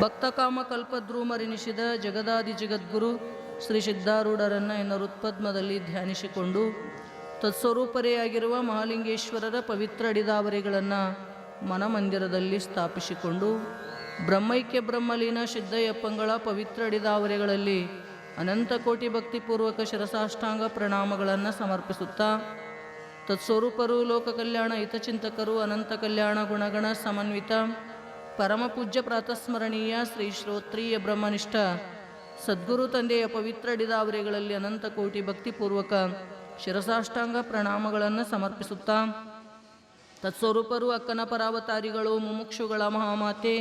ಭಕ್ತಕಾಮ ಕಲ್ಪದ್ರೂಮರೆನಿಸಿದ ಜಗದಾದಿ ಜಗದ್ಗುರು ಶ್ರೀ ಸಿದ್ಧಾರೂಢರನ್ನು ಎನ್ನರುತ್ಪದ್ಮದಲ್ಲಿ ಧ್ಯಾನಿಸಿಕೊಂಡು ತತ್ಸ್ವರೂಪರೆಯಾಗಿರುವ ಮಹಾಲಿಂಗೇಶ್ವರರ ಪವಿತ್ರ ಅಡಿದಾವರೆಗಳನ್ನು ಮನಮಂದಿರದಲ್ಲಿ ಸ್ಥಾಪಿಸಿಕೊಂಡು ಬ್ರಹ್ಮೈಕ್ಯ ಬ್ರಹ್ಮಲೀನ ಸಿದ್ದಯ್ಯಪ್ಪಂಗಳ ಪವಿತ್ರ ಅಡಿದಾವರೆಗಳಲ್ಲಿ ಅನಂತ ಕೋಟಿ ಭಕ್ತಿಪೂರ್ವಕ ಶಿರಸಾಷ್ಟಾಂಗ ಪ್ರಣಾಮಗಳನ್ನು ಸಮರ್ಪಿಸುತ್ತಾ ತತ್ಸ್ವರೂಪರು ಲೋಕ ಕಲ್ಯಾಣ ಹಿತಚಿಂತಕರು ಅನಂತ ಕಲ್ಯಾಣ ಗುಣಗಣ ಸಮನ್ವಿತ ಪರಮಪೂಜ್ಯ ಪ್ರಾತಸ್ಮರಣೀಯ ಶ್ರೀ ಶ್ರೋತ್ರೀಯ ಬ್ರಹ್ಮನಿಷ್ಠ ಸದ್ಗುರು ತಂದೆಯ ಪವಿತ್ರ ಅಡಿದಾವರೆಗಳಲ್ಲಿ ಅನಂತ ಕೋಟಿ ಭಕ್ತಿಪೂರ್ವಕ ಶಿರಸಾಷ್ಟಾಂಗ ಪ್ರಣಾಮಗಳನ್ನು ಸಮರ್ಪಿಸುತ್ತಾ ತತ್ಸ್ವರೂಪರು ಅಕ್ಕನ ಪರಾವತಾರಿಗಳು ಮುಮುಕ್ಷುಗಳ ಮಹಾಮಾತೆ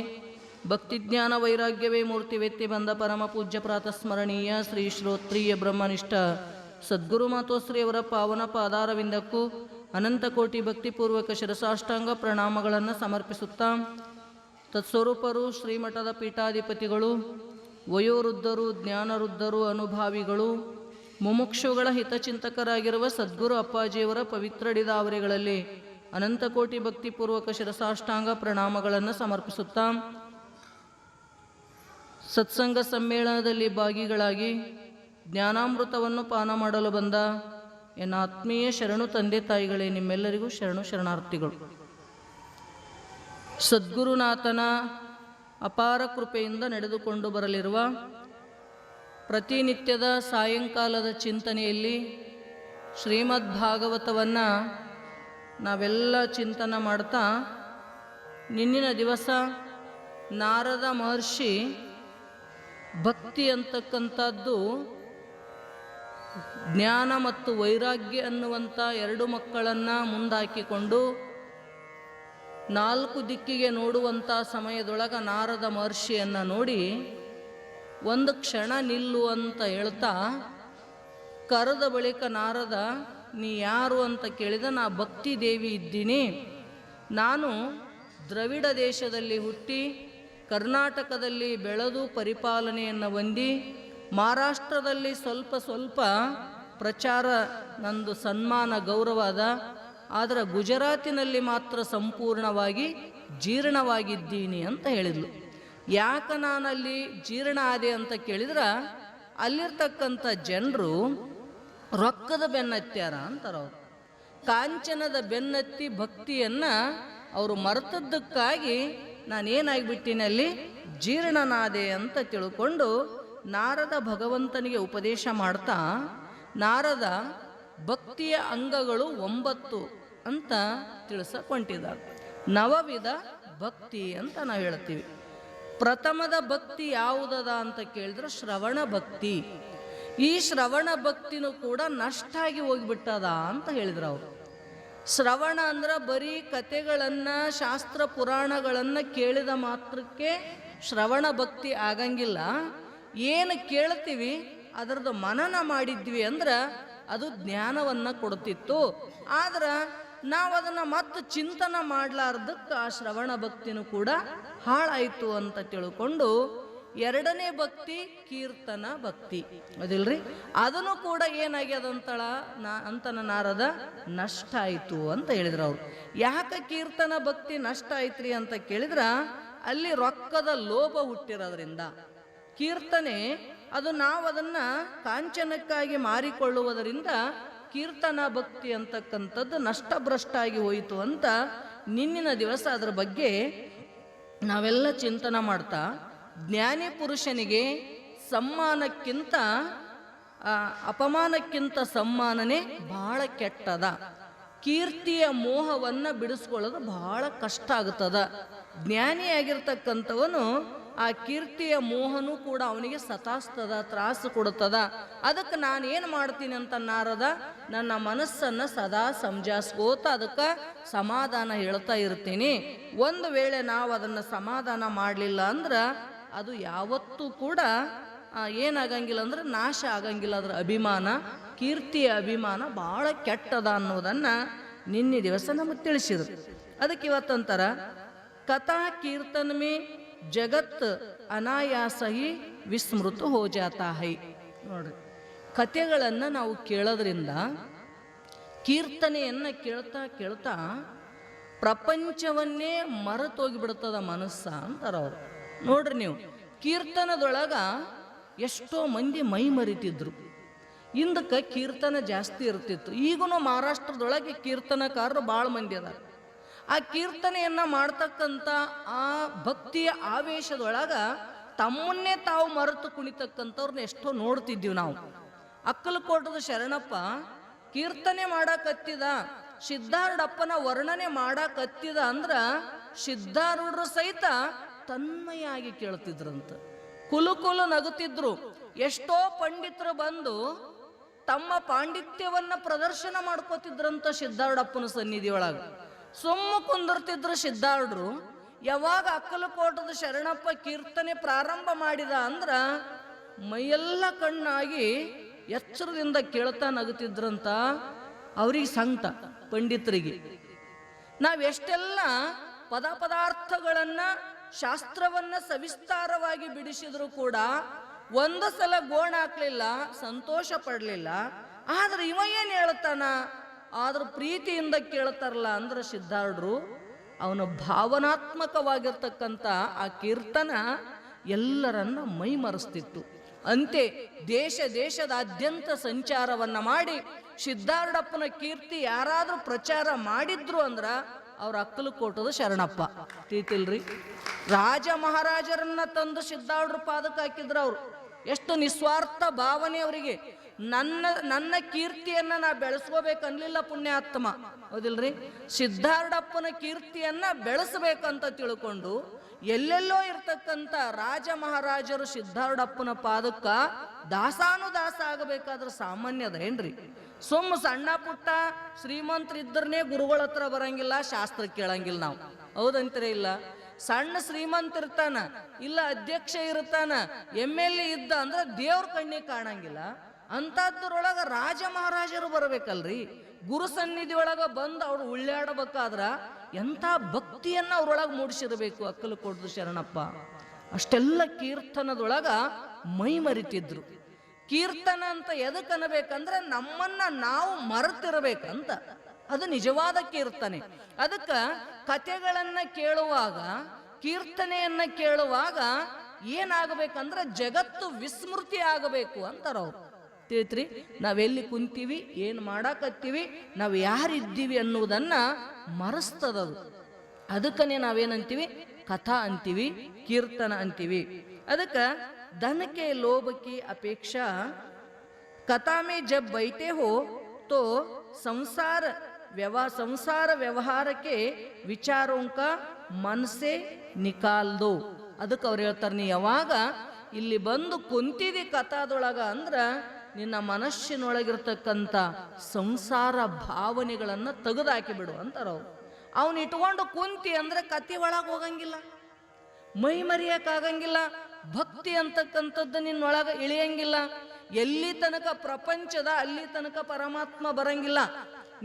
ಭಕ್ತಿಜ್ಞಾನ ವೈರಾಗ್ಯವೇ ಮೂರ್ತಿವೆತ್ತಿ ಬಂದ ಪರಮಪೂಜ್ಯ ಪ್ರಾತಸ್ಮರಣೀಯ ಶ್ರೀ ಶ್ರೋತ್ರೀಯ ಬ್ರಹ್ಮನಿಷ್ಠ ಸದ್ಗುರು ಮಾತೋಶ್ರೀಯವರ ಪಾವನ ಪಾದಾರವಿಂದಕ್ಕೂ ಅನಂತ ಕೋಟಿ ಭಕ್ತಿಪೂರ್ವಕ ಶಿರಸಾಷ್ಟಾಂಗ ಪ್ರಣಾಮಗಳನ್ನು ಸಮರ್ಪಿಸುತ್ತಾ ತತ್ಸ್ವರೂಪರು ಶ್ರೀಮಠದ ಪೀಠಾಧಿಪತಿಗಳು ವಯೋವೃದ್ಧರು ಜ್ಞಾನವೃದ್ಧರು ಅನುಭಾವಿಗಳು ಮುಮುಕ್ಷುಗಳ ಹಿತಚಿಂತಕರಾಗಿರುವ ಸದ್ಗುರು ಅಪ್ಪಾಜಿಯವರ ಪವಿತ್ರ ಅಡಿದಾವರೆಗಳಲ್ಲಿ ಅನಂತ ಕೋಟಿ ಭಕ್ತಿಪೂರ್ವಕ ಶಿರಸಾಷ್ಟಾಂಗ ಪ್ರಣಾಮಗಳನ್ನು ಸಮರ್ಪಿಸುತ್ತಾ ಸತ್ಸಂಗ ಸಮ್ಮೇಳನದಲ್ಲಿ ಭಾಗಿಗಳಾಗಿ ಜ್ಞಾನಾಮೃತವನ್ನು ಪಾನ ಮಾಡಲು ಬಂದ ಎನ್ನ ಆತ್ಮೀಯ ಶರಣು ತಂದೆ ತಾಯಿಗಳೇ, ನಿಮ್ಮೆಲ್ಲರಿಗೂ ಶರಣು ಶರಣಾರ್ಥಿಗಳು. ಸದ್ಗುರುನಾಥನ ಅಪಾರ ಕೃಪೆಯಿಂದ ನಡೆದುಕೊಂಡು ಬರಲಿರುವ ಪ್ರತಿನಿತ್ಯದ ಸಾಯಂಕಾಲದ ಚಿಂತನೆಯಲ್ಲಿ ಶ್ರೀಮದ್ ಭಾಗವತವನ್ನು ನಾವೆಲ್ಲ ಚಿಂತನೆ ಮಾಡ್ತಾ, ನಿನ್ನಿನ ದಿವಸ ನಾರದ ಮಹರ್ಷಿ ಭಕ್ತಿ ಅಂತಕ್ಕಂಥದ್ದು ಜ್ಞಾನ ಮತ್ತು ವೈರಾಗ್ಯ ಅನ್ನುವಂಥ ಎರಡು ಮಕ್ಕಳನ್ನು ಮುಂದಾಕಿಕೊಂಡು ನಾಲ್ಕು ದಿಕ್ಕಿಗೆ ನೋಡುವಂಥ ಸಮಯದೊಳಗೆ ನಾರದ ಮಹರ್ಷಿಯನ್ನು ನೋಡಿ ಒಂದು ಕ್ಷಣ ನಿಲ್ಲು ಅಂತ ಹೇಳ್ತಾ ಕರೆದ ಬಳಿಕ ನಾರದ, ನೀ ಯಾರು ಅಂತ ಕೇಳಿದ, ನಾ ಭಕ್ತಿ ದೇವಿ ಇದ್ದೀನಿ. ನಾನು ದ್ರವಿಡ ದೇಶದಲ್ಲಿ ಹುಟ್ಟಿ ಕರ್ನಾಟಕದಲ್ಲಿ ಬೆಳೆದು ಪರಿಪಾಲನೆಯನ್ನು ಹೊಂದಿ ಮಹಾರಾಷ್ಟ್ರದಲ್ಲಿ ಸ್ವಲ್ಪ ಪ್ರಚಾರ ನಂದು ಸನ್ಮಾನ ಗೌರವ ಅದ, ಆದರೆ ಗುಜರಾತಿನಲ್ಲಿ ಮಾತ್ರ ಸಂಪೂರ್ಣವಾಗಿ ಜೀರ್ಣವಾಗಿದ್ದೀನಿ ಅಂತ ಹೇಳಿದ್ಲು. ಯಾಕೆ ನಾನಲ್ಲಿ ಜೀರ್ಣ ಆದೆ ಅಂತ ಕೇಳಿದ್ರೆ, ಅಲ್ಲಿರ್ತಕ್ಕಂಥ ಜನರು ರೊಕ್ಕದ ಬೆನ್ನತ್ಯಾರ ಅಂತಾರೆ. ಕಾಂಚನದ ಬೆನ್ನತ್ತಿ ಭಕ್ತಿಯನ್ನು ಅವರು ಮರೆತದ್ದಕ್ಕಾಗಿ ನಾನೇನಾಗಿಬಿಟ್ಟಿನಿ, ಅಲ್ಲಿ ಜೀರ್ಣನಾದೆ ಅಂತ ತಿಳ್ಕೊಂಡು ನಾರದ ಭಗವಂತನಿಗೆ ಉಪದೇಶ ಮಾಡ್ತಾ, ನಾರದ ಭಕ್ತಿಯ ಅಂಗಗಳು 9 ಅಂತ ತಿಳಿಸಕೊಂಡಿದ್ದಾರೆ. ನವವಿಧ ಭಕ್ತಿ ಅಂತ ನಾವು ಹೇಳ್ತೀವಿ. ಪ್ರಥಮದ ಭಕ್ತಿ ಯಾವುದದ ಅಂತ ಕೇಳಿದ್ರೆ ಶ್ರವಣ ಭಕ್ತಿ. ಈ ಶ್ರವಣ ಭಕ್ತಿನೂ ಕೂಡ ನಷ್ಟ ಆಗಿ ಹೋಗಿಬಿಟ್ಟದ ಅಂತ ಹೇಳಿದ್ರು ಅವರು. ಶ್ರವಣ ಅಂದ್ರೆ ಬರೀ ಕತೆಗಳನ್ನು ಶಾಸ್ತ್ರ ಪುರಾಣಗಳನ್ನು ಕೇಳಿದ ಮಾತ್ರಕ್ಕೆ ಶ್ರವಣ ಭಕ್ತಿ ಆಗಂಗಿಲ್ಲ. ಏನು ಕೇಳ್ತೀವಿ ಅದರದ್ದು ಮನನ ಮಾಡಿದ್ವಿ ಅಂದ್ರೆ ಅದು ಜ್ಞಾನವನ್ನು ಕೊಡ್ತಿತ್ತು. ಆದ್ರೆ ನಾವು ಅದನ್ನು ಮತ್ತೆ ಚಿಂತನೆ ಮಾಡಲಾರ್ದಕ್ಕೆ ಆ ಶ್ರವಣ ಭಕ್ತಿನೂ ಕೂಡ ಹಾಳಾಯಿತು ಅಂತ ತಿಳ್ಕೊಂಡು ಎರಡನೇ ಭಕ್ತಿ ಕೀರ್ತನ ಭಕ್ತಿ ಅದಿಲ್ರಿ, ಅದನ್ನು ಕೂಡ ಏನಾಗ್ಯದಂತಳ ಅಂತನ ನಾರದ ನಷ್ಟ ಆಯಿತು ಅಂತ ಹೇಳಿದ್ರು ಅವರು. ಯಾಕೆ ಕೀರ್ತನ ಭಕ್ತಿ ನಷ್ಟ ಆಯ್ತ್ರಿ ಅಂತ ಕೇಳಿದ್ರ, ಅಲ್ಲಿ ರೊಕ್ಕದ ಲೋಭ ಹುಟ್ಟಿರೋದ್ರಿಂದ ಕೀರ್ತನೆ ಅದು ನಾವು ಅದನ್ನು ಕಾಂಚನಕ್ಕಾಗಿ ಮಾರಿಕೊಳ್ಳುವುದರಿಂದ ಕೀರ್ತನ ಭಕ್ತಿ ಅಂತಕ್ಕಂಥದ್ದು ನಷ್ಟಭ್ರಷ್ಟ ಆಗಿ ಹೋಯಿತು ಅಂತ ನಿನ್ನಿನ ದಿವಸ ಅದರ ಬಗ್ಗೆ ನಾವೆಲ್ಲ ಚಿಂತನೆ ಮಾಡ್ತಾ, ಜ್ಞಾನಿ ಪುರುಷನಿಗೆ ಸಮ್ಮಾನಕ್ಕಿಂತ ಅಪಮಾನಕ್ಕಿಂತ ಸಮ್ಮಾನನೇ ಬಹಳ ಕೆಟ್ಟದ. ಕೀರ್ತಿಯ ಮೋಹವನ್ನು ಬಿಡಿಸ್ಕೊಳ್ಳೋದು ಬಹಳ ಕಷ್ಟ ಆಗ್ತದ. ಜ್ಞಾನಿಯಾಗಿರ್ತಕ್ಕಂಥವನು ಆ ಕೀರ್ತಿಯ ಮೋಹನೂ ಕೂಡ ಅವನಿಗೆ ಸತಾಸ್ತದ, ತ್ರಾಸು ಕೊಡುತ್ತದ. ಅದಕ್ಕೆ ನಾನು ಏನು ಮಾಡ್ತೀನಿ ಅಂತ ನಾರದ, ನನ್ನ ಮನಸ್ಸನ್ನು ಸದಾ ಸಂಜಾಸ್ಕೋತ ಅದಕ್ಕೆ ಸಮಾಧಾನ ಹೇಳ್ತಾ ಇರ್ತೀನಿ. ಒಂದು ವೇಳೆ ನಾವು ಅದನ್ನು ಸಮಾಧಾನ ಮಾಡಲಿಲ್ಲ ಅಂದ್ರೆ ಅದು ಯಾವತ್ತೂ ಕೂಡ ಏನಾಗಂಗಿಲ್ಲ ಅಂದ್ರೆ ನಾಶ ಆಗಂಗಿಲ್ಲ. ಅದರ ಅಭಿಮಾನ, ಕೀರ್ತಿಯ ಅಭಿಮಾನ ಭಾಳ ಕೆಟ್ಟದ ಅನ್ನೋದನ್ನು ನಿನ್ನೆ ದಿವಸ ನಮಗೆ ತಿಳಿಸಿದ್ರು. ಅದಕ್ಕೆ ಇವತ್ತಂತರ ಕಥಾ ಕೀರ್ತನ ಮೇ ಜಗತ್ ಅನಾಯಾಸ ಹಿ ವಿಸ್ಮೃತ ಹೋ ಜಾತಾ ಹೈ. ನೋಡ್ರಿ, ಕಥೆಗಳನ್ನು ನಾವು ಕೇಳೋದ್ರಿಂದ, ಕೀರ್ತನೆಯನ್ನು ಕೇಳ್ತಾ ಕೇಳ್ತಾ ಪ್ರಪಂಚವನ್ನೇ ಮರೆತೋಗಿಬಿಡ್ತದ ಮನಸ್ಸ ಅಂತಾರೆ ಅವರು. ನೋಡ್ರಿ ನೀವು, ಕೀರ್ತನದೊಳಗ ಎಷ್ಟೋ ಮಂದಿ ಮೈ ಮರಿತಿದ್ರು. ಹಿಂದಕ್ಕೆ ಕೀರ್ತನ ಜಾಸ್ತಿ ಇರ್ತಿತ್ತು. ಈಗೂ ಮಹಾರಾಷ್ಟ್ರದೊಳಗೆ ಕೀರ್ತನಕಾರರು ಭಾಳ ಮಂದಿ ಅದಾರ. ಆ ಕೀರ್ತನೆಯನ್ನ ಮಾಡ್ತಕ್ಕಂಥ ಆ ಭಕ್ತಿಯ ಆವೇಶದೊಳಗ ತಮ್ಮನ್ನೇ ತಾವು ಮರೆತು ಕುಣಿತಕ್ಕಂಥವ್ರನ್ನ ಎಷ್ಟೋ ನೋಡ್ತಿದ್ದೀವಿ ನಾವು. ಅಕ್ಕಲಕೋಟದ ಶರಣಪ್ಪ ಕೀರ್ತನೆ ಮಾಡಕತ್ತಿದ, ಸಿದ್ಧಾರೂಢಪ್ಪನ ವರ್ಣನೆ ಮಾಡಕತ್ತಿದ ಅಂದ್ರ ಸಿದ್ಧಾರೂಢರು ಸಹಿತ ತನ್ಮಯಾಗಿ ಕೇಳ್ತಿದ್ರಂತ, ಕುಲು ನಗುತ್ತಿದ್ರು. ಎಷ್ಟೋ ಪಂಡಿತರು ಬಂದು ತಮ್ಮ ಪಾಂಡಿತ್ಯವನ್ನ ಪ್ರದರ್ಶನ ಮಾಡ್ಕೋತಿದ್ರಂತ ಸಿದ್ಧಾರೂಢಪ್ಪನ ಸನ್ನಿಧಿಯೊಳಗ. ಸುಮ್ಮ ಕುಂದಿರ್ತಿದ್ರು ಸಿದ್ಧಾರೂಢರು. ಯಾವಾಗ ಅಕ್ಕಲಕೋಟದ ಶರಣಪ್ಪ ಕೀರ್ತನೆ ಪ್ರಾರಂಭ ಮಾಡಿದ ಅಂದ್ರ ಮೈಯೆಲ್ಲ ಕಣ್ಣಾಗಿ ಎಚ್ಚರದಿಂದ ಕೇಳ್ತಾ ನಗುತ್ತಿದ್ರಂತ. ಅವ್ರಿಗೆ ಸಂಕಟ ಪಂಡಿತರಿಗೆ. ನಾವೆಷ್ಟೆಲ್ಲ ಪದಾರ್ಥಗಳನ್ನ ಶಾಸ್ತ್ರವನ್ನ ಸವಿಸ್ತಾರವಾಗಿ ಬಿಡಿಸಿದ್ರು ಕೂಡ ಒಂದು ಸಲ ಗೋಣ ಹಾಕ್ಲಿಲ್ಲ, ಸಂತೋಷ ಪಡ್ಲಿಲ್ಲ. ಆದ್ರೆ ಇವ ಏನ್ ಹೇಳ್ತಾನ, ಆದ್ರ ಪ್ರೀತಿಯಿಂದ ಕೇಳ್ತಾರಲ್ಲ ಅಂದ್ರೆ ಸಿದ್ಧಾರೂಢರು ಅವನ ಭಾವನಾತ್ಮಕವಾಗಿರ್ತಕ್ಕಂಥ ಆ ಕೀರ್ತನ ಎಲ್ಲರನ್ನ ಮೈ ಮರೆಸ್ತಿತ್ತು. ಅಂತೆ ದೇಶದಾದ್ಯಂತ ಸಂಚಾರವನ್ನ ಮಾಡಿ ಸಿದ್ಧಾರೂಢಪ್ಪನ ಕೀರ್ತಿ ಯಾರಾದ್ರೂ ಪ್ರಚಾರ ಮಾಡಿದ್ರು ಅಂದ್ರ ಅವ್ರ ಅಕ್ಕಲಕೋಟದ ಶರಣಪ್ಪ. ತಿಳಿತಿಲ್ರಿ? ರಾಜ ಮಹಾರಾಜರನ್ನ ತಂದು ಸಿದ್ಧಾರೂಢರ ಪಾದಕ್ಕೆ ಹಾಕಿದ್ರು. ಅವ್ರು ಎಷ್ಟು ನಿಸ್ವಾರ್ಥ ಭಾವನೆ ಅವರಿಗೆ. ನನ್ನ ಕೀರ್ತಿಯನ್ನ ನಾ ಬೆಳೆಸ್ಕೋಬೇಕನ್ಲಿಲ್ಲ ಪುಣ್ಯಾತ್ಮ, ಹೌದಿಲ್ರಿ? ಸಿದ್ಧಾರೂಢಪ್ಪನ ಕೀರ್ತಿಯನ್ನ ಬೆಳೆಸಬೇಕಂತ ತಿಳ್ಕೊಂಡು ಎಲ್ಲೆಲ್ಲೋ ಇರ್ತಕ್ಕಂಥ ರಾಜ ಮಹಾರಾಜರು ಸಿದ್ಧಾರೂಢಪ್ಪನ ಪಾದಕ್ಕ ದಾಸಾನುದಾಸ ಆಗಬೇಕಾದ್ರೆ ಸಾಮಾನ್ಯದ ಏನ್ರಿ? ಸುಮ್ಮ ಸಣ್ಣ ಪುಟ್ಟ ಶ್ರೀಮಂತರಿದ್ದರನೇ ಗುರುಗಳ ಹತ್ರ ಬರಂಗಿಲ್ಲ, ಶಾಸ್ತ್ರ ಕೇಳಂಗಿಲ್ಲ ನಾವು, ಹೌದಂತೀರ ಇಲ್ಲ? ಸಣ್ಣ ಶ್ರೀಮಂತ ಇರ್ತಾನ, ಇಲ್ಲ ಅಧ್ಯಕ್ಷ ಇರ್ತಾನ, MLA ಇದ್ದ ಅಂದ್ರೆ ದೇವ್ರ ಕಣ್ಣಿಗೆ ಕಾಣಂಗಿಲ್ಲ. ಅಂತದ್ರೊಳಗ ರಾಜ ಮಹಾರಾಜರು ಬರ್ಬೇಕಲ್ರಿ. ಗುರು ಸನ್ನಿಧಿ ಒಳಗ ಬಂದು ಅವ್ರು ಉಳ್ಳಾಡಬೇಕಾದ್ರ ಎಂಥ ಭಕ್ತಿಯನ್ನ ಅವ್ರೊಳಗೆ ಮೂಡಿಸಿರ್ಬೇಕು ಅಕ್ಕಲಕೋಟದ ಶರಣಪ್ಪ. ಅಷ್ಟೆಲ್ಲ ಕೀರ್ತನದೊಳಗ ಮೈ ಮರಿತಿದ್ರು. ಕೀರ್ತನ ಅಂತ ಎದಕ್ಕೆ ಅನ್ಬೇಕಂದ್ರೆ ನಮ್ಮನ್ನ ನಾವು ಮರೆತಿರ್ಬೇಕಂತ. ಅದು ನಿಜವಾದ ಕೀರ್ತನೆ. ಅದಕ್ಕ ಕಥೆಗಳನ್ನ ಕೇಳುವಾಗ, ಕೀರ್ತನೆಯನ್ನ ಕೇಳುವಾಗ ಏನಾಗಬೇಕಂದ್ರೆ ಜಗತ್ತು ವಿಸ್ಮೃತಿ ಆಗಬೇಕು ಅಂತಾರವ್ರು. ತಿಳಿತ್ರಿ? ನಾವೆಲ್ಲಿ ಕುಂತೀವಿ, ಏನು ಮಾಡಾಕತ್ತೀವಿ, ನಾವು ಯಾರಿದ್ದೀವಿ ಅನ್ನುವುದನ್ನ ಮರೆಸ್ತದದು. ಅದಕ್ಕನೆ ನಾವೇನಂತೀವಿ? ಕಥಾ ಅಂತೀವಿ, ಕೀರ್ತನ ಅಂತೀವಿ. ಅದಕ್ಕೆ धन के लोभ की अपेक्षा कथा में जब बैठे हो तो संसार व्यवहार के विचारों का मन से निकाल दो. ಅದಕ್ಕೆ ಅವ್ರು ಹೇಳ್ತಾರೆ, ನೀ ಯಾವಾಗ ಇಲ್ಲಿ ಬಂದು ಕುಂತಿದಿ ಕಥಾದೊಳಗ ಅಂದ್ರ ನಿನ್ನ ಮನಸ್ಸಿನೊಳಗಿರ್ತಕ್ಕಂಥ ಸಂಸಾರ ಭಾವನೆಗಳನ್ನ ತೆಗೆದಾಕಿ ಬಿಡು ಅಂತಾರ ಅವ್ರು. ಅವನ್ ಇಟ್ಕೊಂಡು ಕುಂತಿ ಅಂದ್ರೆ ಕತಿ ಒಳಗೆ ಹೋಗಂಗಿಲ್ಲ, ಮೈ ಮರಿಯಕ್ಕಾಗಂಗಿಲ್ಲ, ಭಕ್ತಿ ಅಂತಕ್ಕಂಥದ್ದು ನಿನ್ನೊಳಗ ಇಳಿಯಂಗಿಲ್ಲ. ಎಲ್ಲಿ ತನಕ ಪ್ರಪಂಚದ ಅಲ್ಲಿ ತನಕ ಪರಮಾತ್ಮ ಬರಂಗಿಲ್ಲ.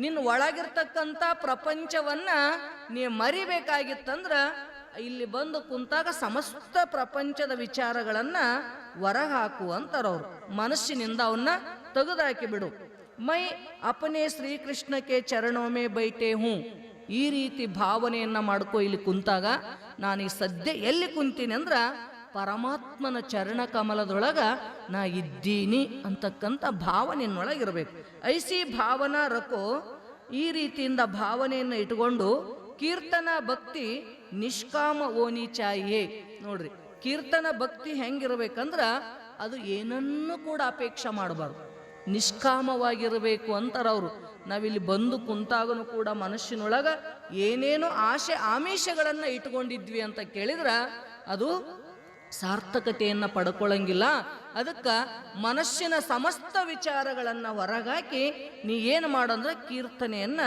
ನಿನ್ನ ಒಳಗಿರ್ತಕ್ಕಂಥ ಪ್ರಪಂಚವನ್ನ ನೀ ಮರಿಬೇಕಾಗಿತ್ತಂದ್ರ ಇಲ್ಲಿ ಬಂದು ಕುಂತಾಗ ಸಮಸ್ತ ಪ್ರಪಂಚದ ವಿಚಾರಗಳನ್ನ ಹೊರಗೆ ಹಾಕು ಅಂತಾರವ್ರು. ಮನಸ್ಸಿನಿಂದ ಅವನ್ನ ತೆಗೆದಾಕಿ ಬಿಡು. ಮೈ ಅಪನೆ ಶ್ರೀಕೃಷ್ಣಕ್ಕೆ ಚರಣೋಮೆ ಬೈಟೆ ಹೂ. ಈ ರೀತಿ ಭಾವನೆಯನ್ನ ಮಾಡ್ಕೋ. ಇಲ್ಲಿ ಕುಂತಾಗ ನಾನು ಈ ಸದ್ಯ ಎಲ್ಲಿ ಕುಂತೀನಿ ಅಂದ್ರ ಪರಮಾತ್ಮನ ಚರಣ ಕಮಲದೊಳಗ ನಾ ಇದ್ದೀನಿ ಅಂತಕ್ಕಂಥ ಭಾವನೆಯನ್ನೊಳಗಿರ್ಬೇಕು. ಐಸಿ ಭಾವನಾ ರಕೋ. ಈ ರೀತಿಯಿಂದ ಭಾವನೆಯನ್ನು ಇಟ್ಕೊಂಡು ಕೀರ್ತನ ಭಕ್ತಿ ನಿಷ್ಕಾಮ ಓನಿ ಚಾಯೇ. ನೋಡ್ರಿ, ಕೀರ್ತನ ಭಕ್ತಿ ಹೆಂಗಿರ್ಬೇಕಂದ್ರ ಅದು ಏನನ್ನೂ ಕೂಡ ಅಪೇಕ್ಷೆ ಮಾಡಬಾರ್ದು, ನಿಷ್ಕಾಮವಾಗಿರಬೇಕು ಅಂತಾರವ್ರು. ನಾವಿಲ್ಲಿ ಬಂದು ಕುಂತಾಗನು ಕೂಡ ಮನಸ್ಸಿನೊಳಗ ಏನೇನೋ ಆಶೆ ಆಮಿಷಗಳನ್ನ ಇಟ್ಕೊಂಡಿದ್ವಿ ಅಂತ ಕೇಳಿದ್ರ ಅದು ಸಾರ್ಥಕತೆಯನ್ನ ಪಡ್ಕೊಳ್ಳಂಗಿಲ್ಲ. ಅದಕ್ಕ ಮನಸ್ಸಿನ ಸಮಸ್ತ ವಿಚಾರಗಳನ್ನ ಹೊರಗಾಕಿ ನೀ ಏನು ಮಾಡಂದ್ರೆ ಕೀರ್ತನೆಯನ್ನ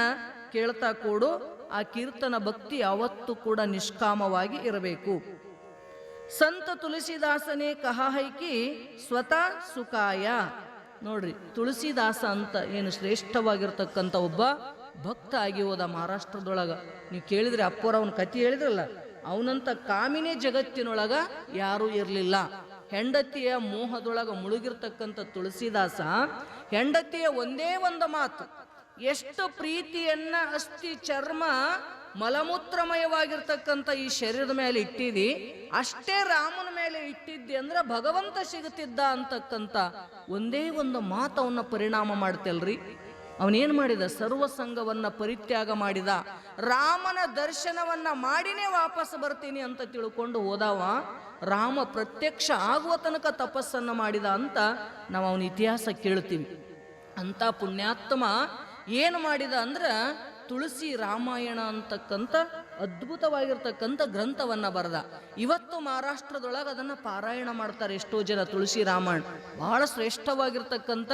ಕೇಳ್ತಾ ಕೂಡು. ಆ ಕೀರ್ತನ ಭಕ್ತಿ ಯಾವತ್ತೂ ಕೂಡ ನಿಷ್ಕಾಮವಾಗಿ ಇರಬೇಕು. ಸಂತ ತುಳಸಿದಾಸನೇ ಕಹಾ ಹೈಕಿ ಸ್ವತಃ ಸುಖಾಯ. ನೋಡ್ರಿ, ತುಳಸಿದಾಸ ಅಂತ ಏನು ಶ್ರೇಷ್ಠವಾಗಿರ್ತಕ್ಕಂಥ ಒಬ್ಬ ಭಕ್ತ ಆಗಿ ಹೋದ ಮಹಾರಾಷ್ಟ್ರದೊಳಗ. ನೀವು ಕೇಳಿದ್ರೆ ಅಪ್ಪರವನ ಕಥೆ ಹೇಳಿದ್ರಲ್ಲ, ಅವನಂತ ಕಾಮಿನೇ ಜಗತ್ತಿನೊಳಗ ಯಾರೂ ಇರಲಿಲ್ಲ. ಹೆಂಡತಿಯ ಮೋಹದೊಳಗ ಮುಳುಗಿರ್ತಕ್ಕಂಥ ತುಳಸಿದಾಸ ಹೆಂಡತಿಯ ಒಂದೇ ಒಂದು ಮಾತು, ಎಷ್ಟು ಪ್ರೀತಿಯನ್ನ ಅಸ್ಥಿ ಚರ್ಮ ಮಲಮೂತ್ರಮಯವಾಗಿರ್ತಕ್ಕಂಥ ಈ ಶರೀರದ ಮೇಲೆ ಇಟ್ಟಿದಿ, ಅಷ್ಟೇ ರಾಮನ ಮೇಲೆ ಇಟ್ಟಿದ್ದಿ ಅಂದ್ರೆ ಭಗವಂತ ಸಿಗುತ್ತಿದ್ದ ಅಂತಕ್ಕಂಥ ಒಂದೇ ಒಂದು ಮಾತು ಅವನ್ನ ಪರಿಣಾಮ ಮಾಡ್ತಲ್ರಿ. ಅವನೇನು ಮಾಡಿದ? ಸರ್ವಸಂಗವನ್ನ ಪರಿತ್ಯಾಗ ಮಾಡಿದ. ರಾಮನ ದರ್ಶನವನ್ನ ಮಾಡಿನೇ ವಾಪಸ್ ಬರ್ತೀನಿ ಅಂತ ತಿಳ್ಕೊಂಡು ಹೋದವ. ರಾಮ ಪ್ರತ್ಯಕ್ಷ ಆಗುವ ತನಕ ತಪಸ್ಸನ್ನು ಮಾಡಿದ ಅಂತ ನಾವು ಅವನ ಇತಿಹಾಸ ಕೇಳ್ತೀವಿ. ಅಂತ ಪುಣ್ಯಾತ್ಮ ಏನು ಮಾಡಿದ ಅಂದ್ರೆ ತುಳಸಿ ರಾಮಾಯಣ ಅಂತಕ್ಕಂಥ ಅದ್ಭುತವಾಗಿರ್ತಕ್ಕಂಥ ಗ್ರಂಥವನ್ನ ಬರೆದ. ಇವತ್ತು ಮಹಾರಾಷ್ಟ್ರದೊಳಗೆ ಅದನ್ನ ಪಾರಾಯಣ ಮಾಡ್ತಾರೆ ಎಷ್ಟೋ ಜನ. ತುಳಸಿ ರಾಮಾಯಣ ಬಹಳ ಶ್ರೇಷ್ಠವಾಗಿರ್ತಕ್ಕಂಥ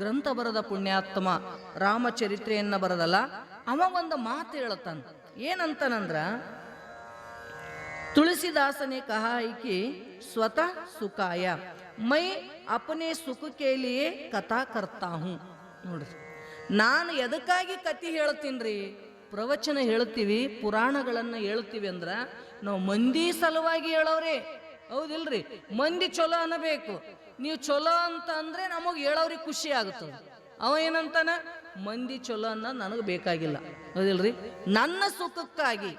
ಗ್ರಂಥ ಬರೆದ ಪುಣ್ಯಾತ್ಮ. ರಾಮಚರಿತ್ರೆಯನ್ನ ಬರದಲ್ಲ, ಅವ ಒಂದು ಮಾತು ಹೇಳತಾನ. ಏನಂತನಂದ್ರ, ತುಳಸಿದಾಸನೆ ಕಹಾ ಹೈ ಕಿ ಸ್ವತಃ ಸುಖಾಯ ಮೈ ಅಪನೆ ಸುಖ ಕೆ ಲಿಯೇ ಕಥಾ ಕರ್ತಾ ಹೂಂ. ನೋಡ್ರಿ, ನಾನು ಎದಕ್ಕಾಗಿ ಕಥೆ ಹೇಳ್ತೀನ್ರಿ? ಪ್ರವಚನ ಹೇಳ್ತೀವಿ, ಪುರಾಣಗಳನ್ನ ಹೇಳ್ತೀವಿ ಅಂದ್ರ ನಾವು ಮಂದಿ ಸಲುವಾಗಿ ಹೇಳೋರಿ, ಹೌದಿಲ್ರಿ? ಮಂದಿ ಚಲೋ ಅನ್ನಬೇಕು. ನೀವು ಚಲೋ ಅಂತ ಅಂದ್ರೆ ನಮಗೆ ಹೇಳೋರಿಗೆ ಖುಷಿ ಆಗುತ್ತದೆ. ಅವ ಏನಂತಾನ? ಮಂದಿ ಚಲೋ ಅನ್ನ ನನಗೆ ಬೇಕಾಗಿಲ್ಲ, ಹೌದಿಲ್ರಿ? ನನ್ನ ಸುಖಕ್ಕಾಗಿ,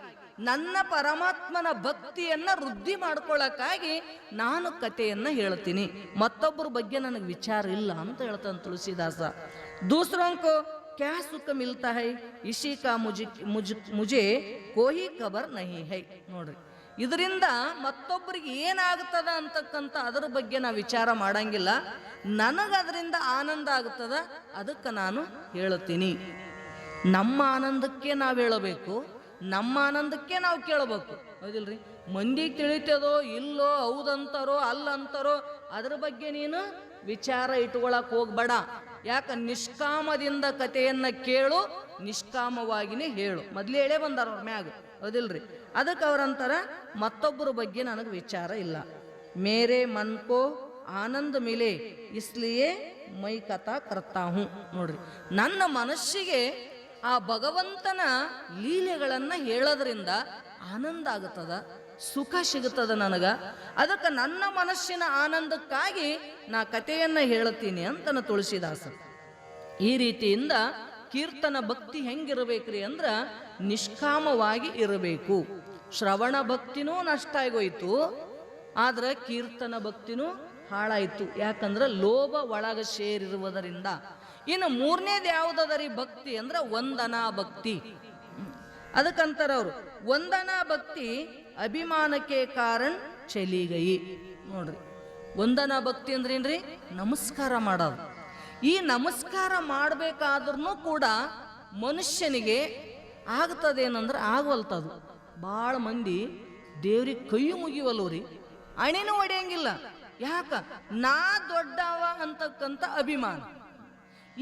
ನನ್ನ ಪರಮಾತ್ಮನ ಭಕ್ತಿಯನ್ನ ವೃದ್ಧಿ ಮಾಡ್ಕೊಳ್ಳಕ್ಕಾಗಿ ನಾನು ಕಥೆಯನ್ನ ಹೇಳ್ತೀನಿ, ಮತ್ತೊಬ್ಬರ ಬಗ್ಗೆ ನನಗೆ ವಿಚಾರ ಇಲ್ಲ ಅಂತ ಹೇಳ್ತಾನೆ ತುಳಸಿದಾಸ. ದೂಸರೋಂಕೋ ಕ್ಯಾ ಸುಖ ಮಿಲ್ತಾ ಹೈ ಇಶಿ ಕಾ ಮುಜೆ ಕೋಹಿ ಖಬರ್ ನಹಿ ಹೈ. ನೋಡ್ರಿ, ಇದರಿಂದ ಮತ್ತೊಬ್ಬರಿಗೆ ಏನಾಗ್ತದ ಅಂತಕ್ಕಂಥ ಅದರ ಬಗ್ಗೆ ನಾವು ವಿಚಾರ ಮಾಡಂಗಿಲ್ಲ. ನನಗದರಿಂದ ಆನಂದ ಆಗ್ತದ, ಅದಕ್ಕೆ ನಾನು ಹೇಳುತ್ತೀನಿ. ನಮ್ಮ ಆನಂದಕ್ಕೆ ನಾವು ಹೇಳಬೇಕು, ನಮ್ಮ ಆನಂದಕ್ಕೆ ನಾವು ಕೇಳಬೇಕು, ಹೌದಿಲ್ರಿ? ಮಂದಿ ತಿಳಿತದೋ ಇಲ್ಲೋ, ಹೌದಂತಾರೋ ಅಲ್ಲಂತಾರೋ ಅದ್ರ ಬಗ್ಗೆ ನೀನು ವಿಚಾರ ಇಟ್ಕೊಳಕ್ ಹೋಗ್ಬೇಡ. ಯಾಕ? ನಿಷ್ಕಾಮದಿಂದ ಕಥೆಯನ್ನ ಕೇಳು, ನಿಷ್ಕಾಮವಾಗಿನೇ ಹೇಳು. ಮೊದ್ಲು ಹೇಳೇ ಬಂದಾರ ಅವ್ರ ಮ್ಯಾಗ, ಹೌದಿಲ್ರಿ? ಅದಕ್ಕೆ ಅವ್ರಂತಾರ, ಮತ್ತೊಬ್ಬರ ಬಗ್ಗೆ ನನಗೆ ವಿಚಾರ ಇಲ್ಲ. ಮೇರೆ ಮನ್ ಕೋ ಆನಂದ ಮಿಲೆ ಇಸ್ಲಿಯೇ ಮೈ ಕಥಾ ಕರ್ತಾ ಹೂಂ. ನೋಡ್ರಿ, ನನ್ನ ಮನಸ್ಸಿಗೆ ಆ ಭಗವಂತನ ಲೀಲೆಗಳನ್ನ ಹೇಳೋದ್ರಿಂದ ಆನಂದ ಆಗುತ್ತದ, ಸುಖ ಸಿಗುತ್ತದ ನನಗ. ಅದಕ್ಕೆ ನನ್ನ ಮನಸ್ಸಿನ ಆನಂದಕ್ಕಾಗಿ ನಾ ಕಥೆಯನ್ನ ಹೇಳುತ್ತೀನಿ ಅಂತ ತುಳಸಿದಾಸ. ಈ ರೀತಿಯಿಂದ ಕೀರ್ತನ ಭಕ್ತಿ ಹೆಂಗಿರಬೇಕ್ರಿ ಅಂದ್ರ ನಿಷ್ಕಾಮವಾಗಿ ಇರಬೇಕು. ಶ್ರವಣ ಭಕ್ತಿನೂ ನಷ್ಟ ಆಗೋಯ್ತು, ಆದ್ರೆ ಕೀರ್ತನ ಭಕ್ತಿನೂ ಹಾಳಾಯ್ತು. ಯಾಕಂದ್ರೆ ಲೋಭ ಒಳಗ ಸೇರಿರುವುದರಿಂದ. ಇನ್ನು ಮೂರನೇದು ಯಾವುದದರಿ ಭಕ್ತಿ ಅಂದ್ರೆ ವಂದನಾ ಭಕ್ತಿ. ಅದಕ್ಕಂತಾರ ಅವರು, ವಂದನಾ ಭಕ್ತಿ ಅಭಿಮಾನಕ್ಕೆ ಕಾರಣ ಚಲಿಗೈ. ನೋಡ್ರಿ, ವಂದನಾ ಭಕ್ತಿ ಅಂದ್ರೇನ್ರಿ? ನಮಸ್ಕಾರ ಮಾಡೋದು. ಈ ನಮಸ್ಕಾರ ಮಾಡ್ಬೇಕಾದ್ರೂ ಕೂಡ ಮನುಷ್ಯನಿಗೆ ಆಗ್ತದೇನಂದ್ರೆ ಆಗವಲ್ತದು. ಭಾಳ ಮಂದಿ ದೇವ್ರಿಗೆ ಕೈ ಮುಗಿವಲ್ವ್ರಿ, ಅಣಿನೂ ಹೊಡೆಯಂಗಿಲ್ಲ. ಯಾಕ? ನಾ ದೊಡ್ಡವ ಅಂತಕ್ಕಂಥ ಅಭಿಮಾನ.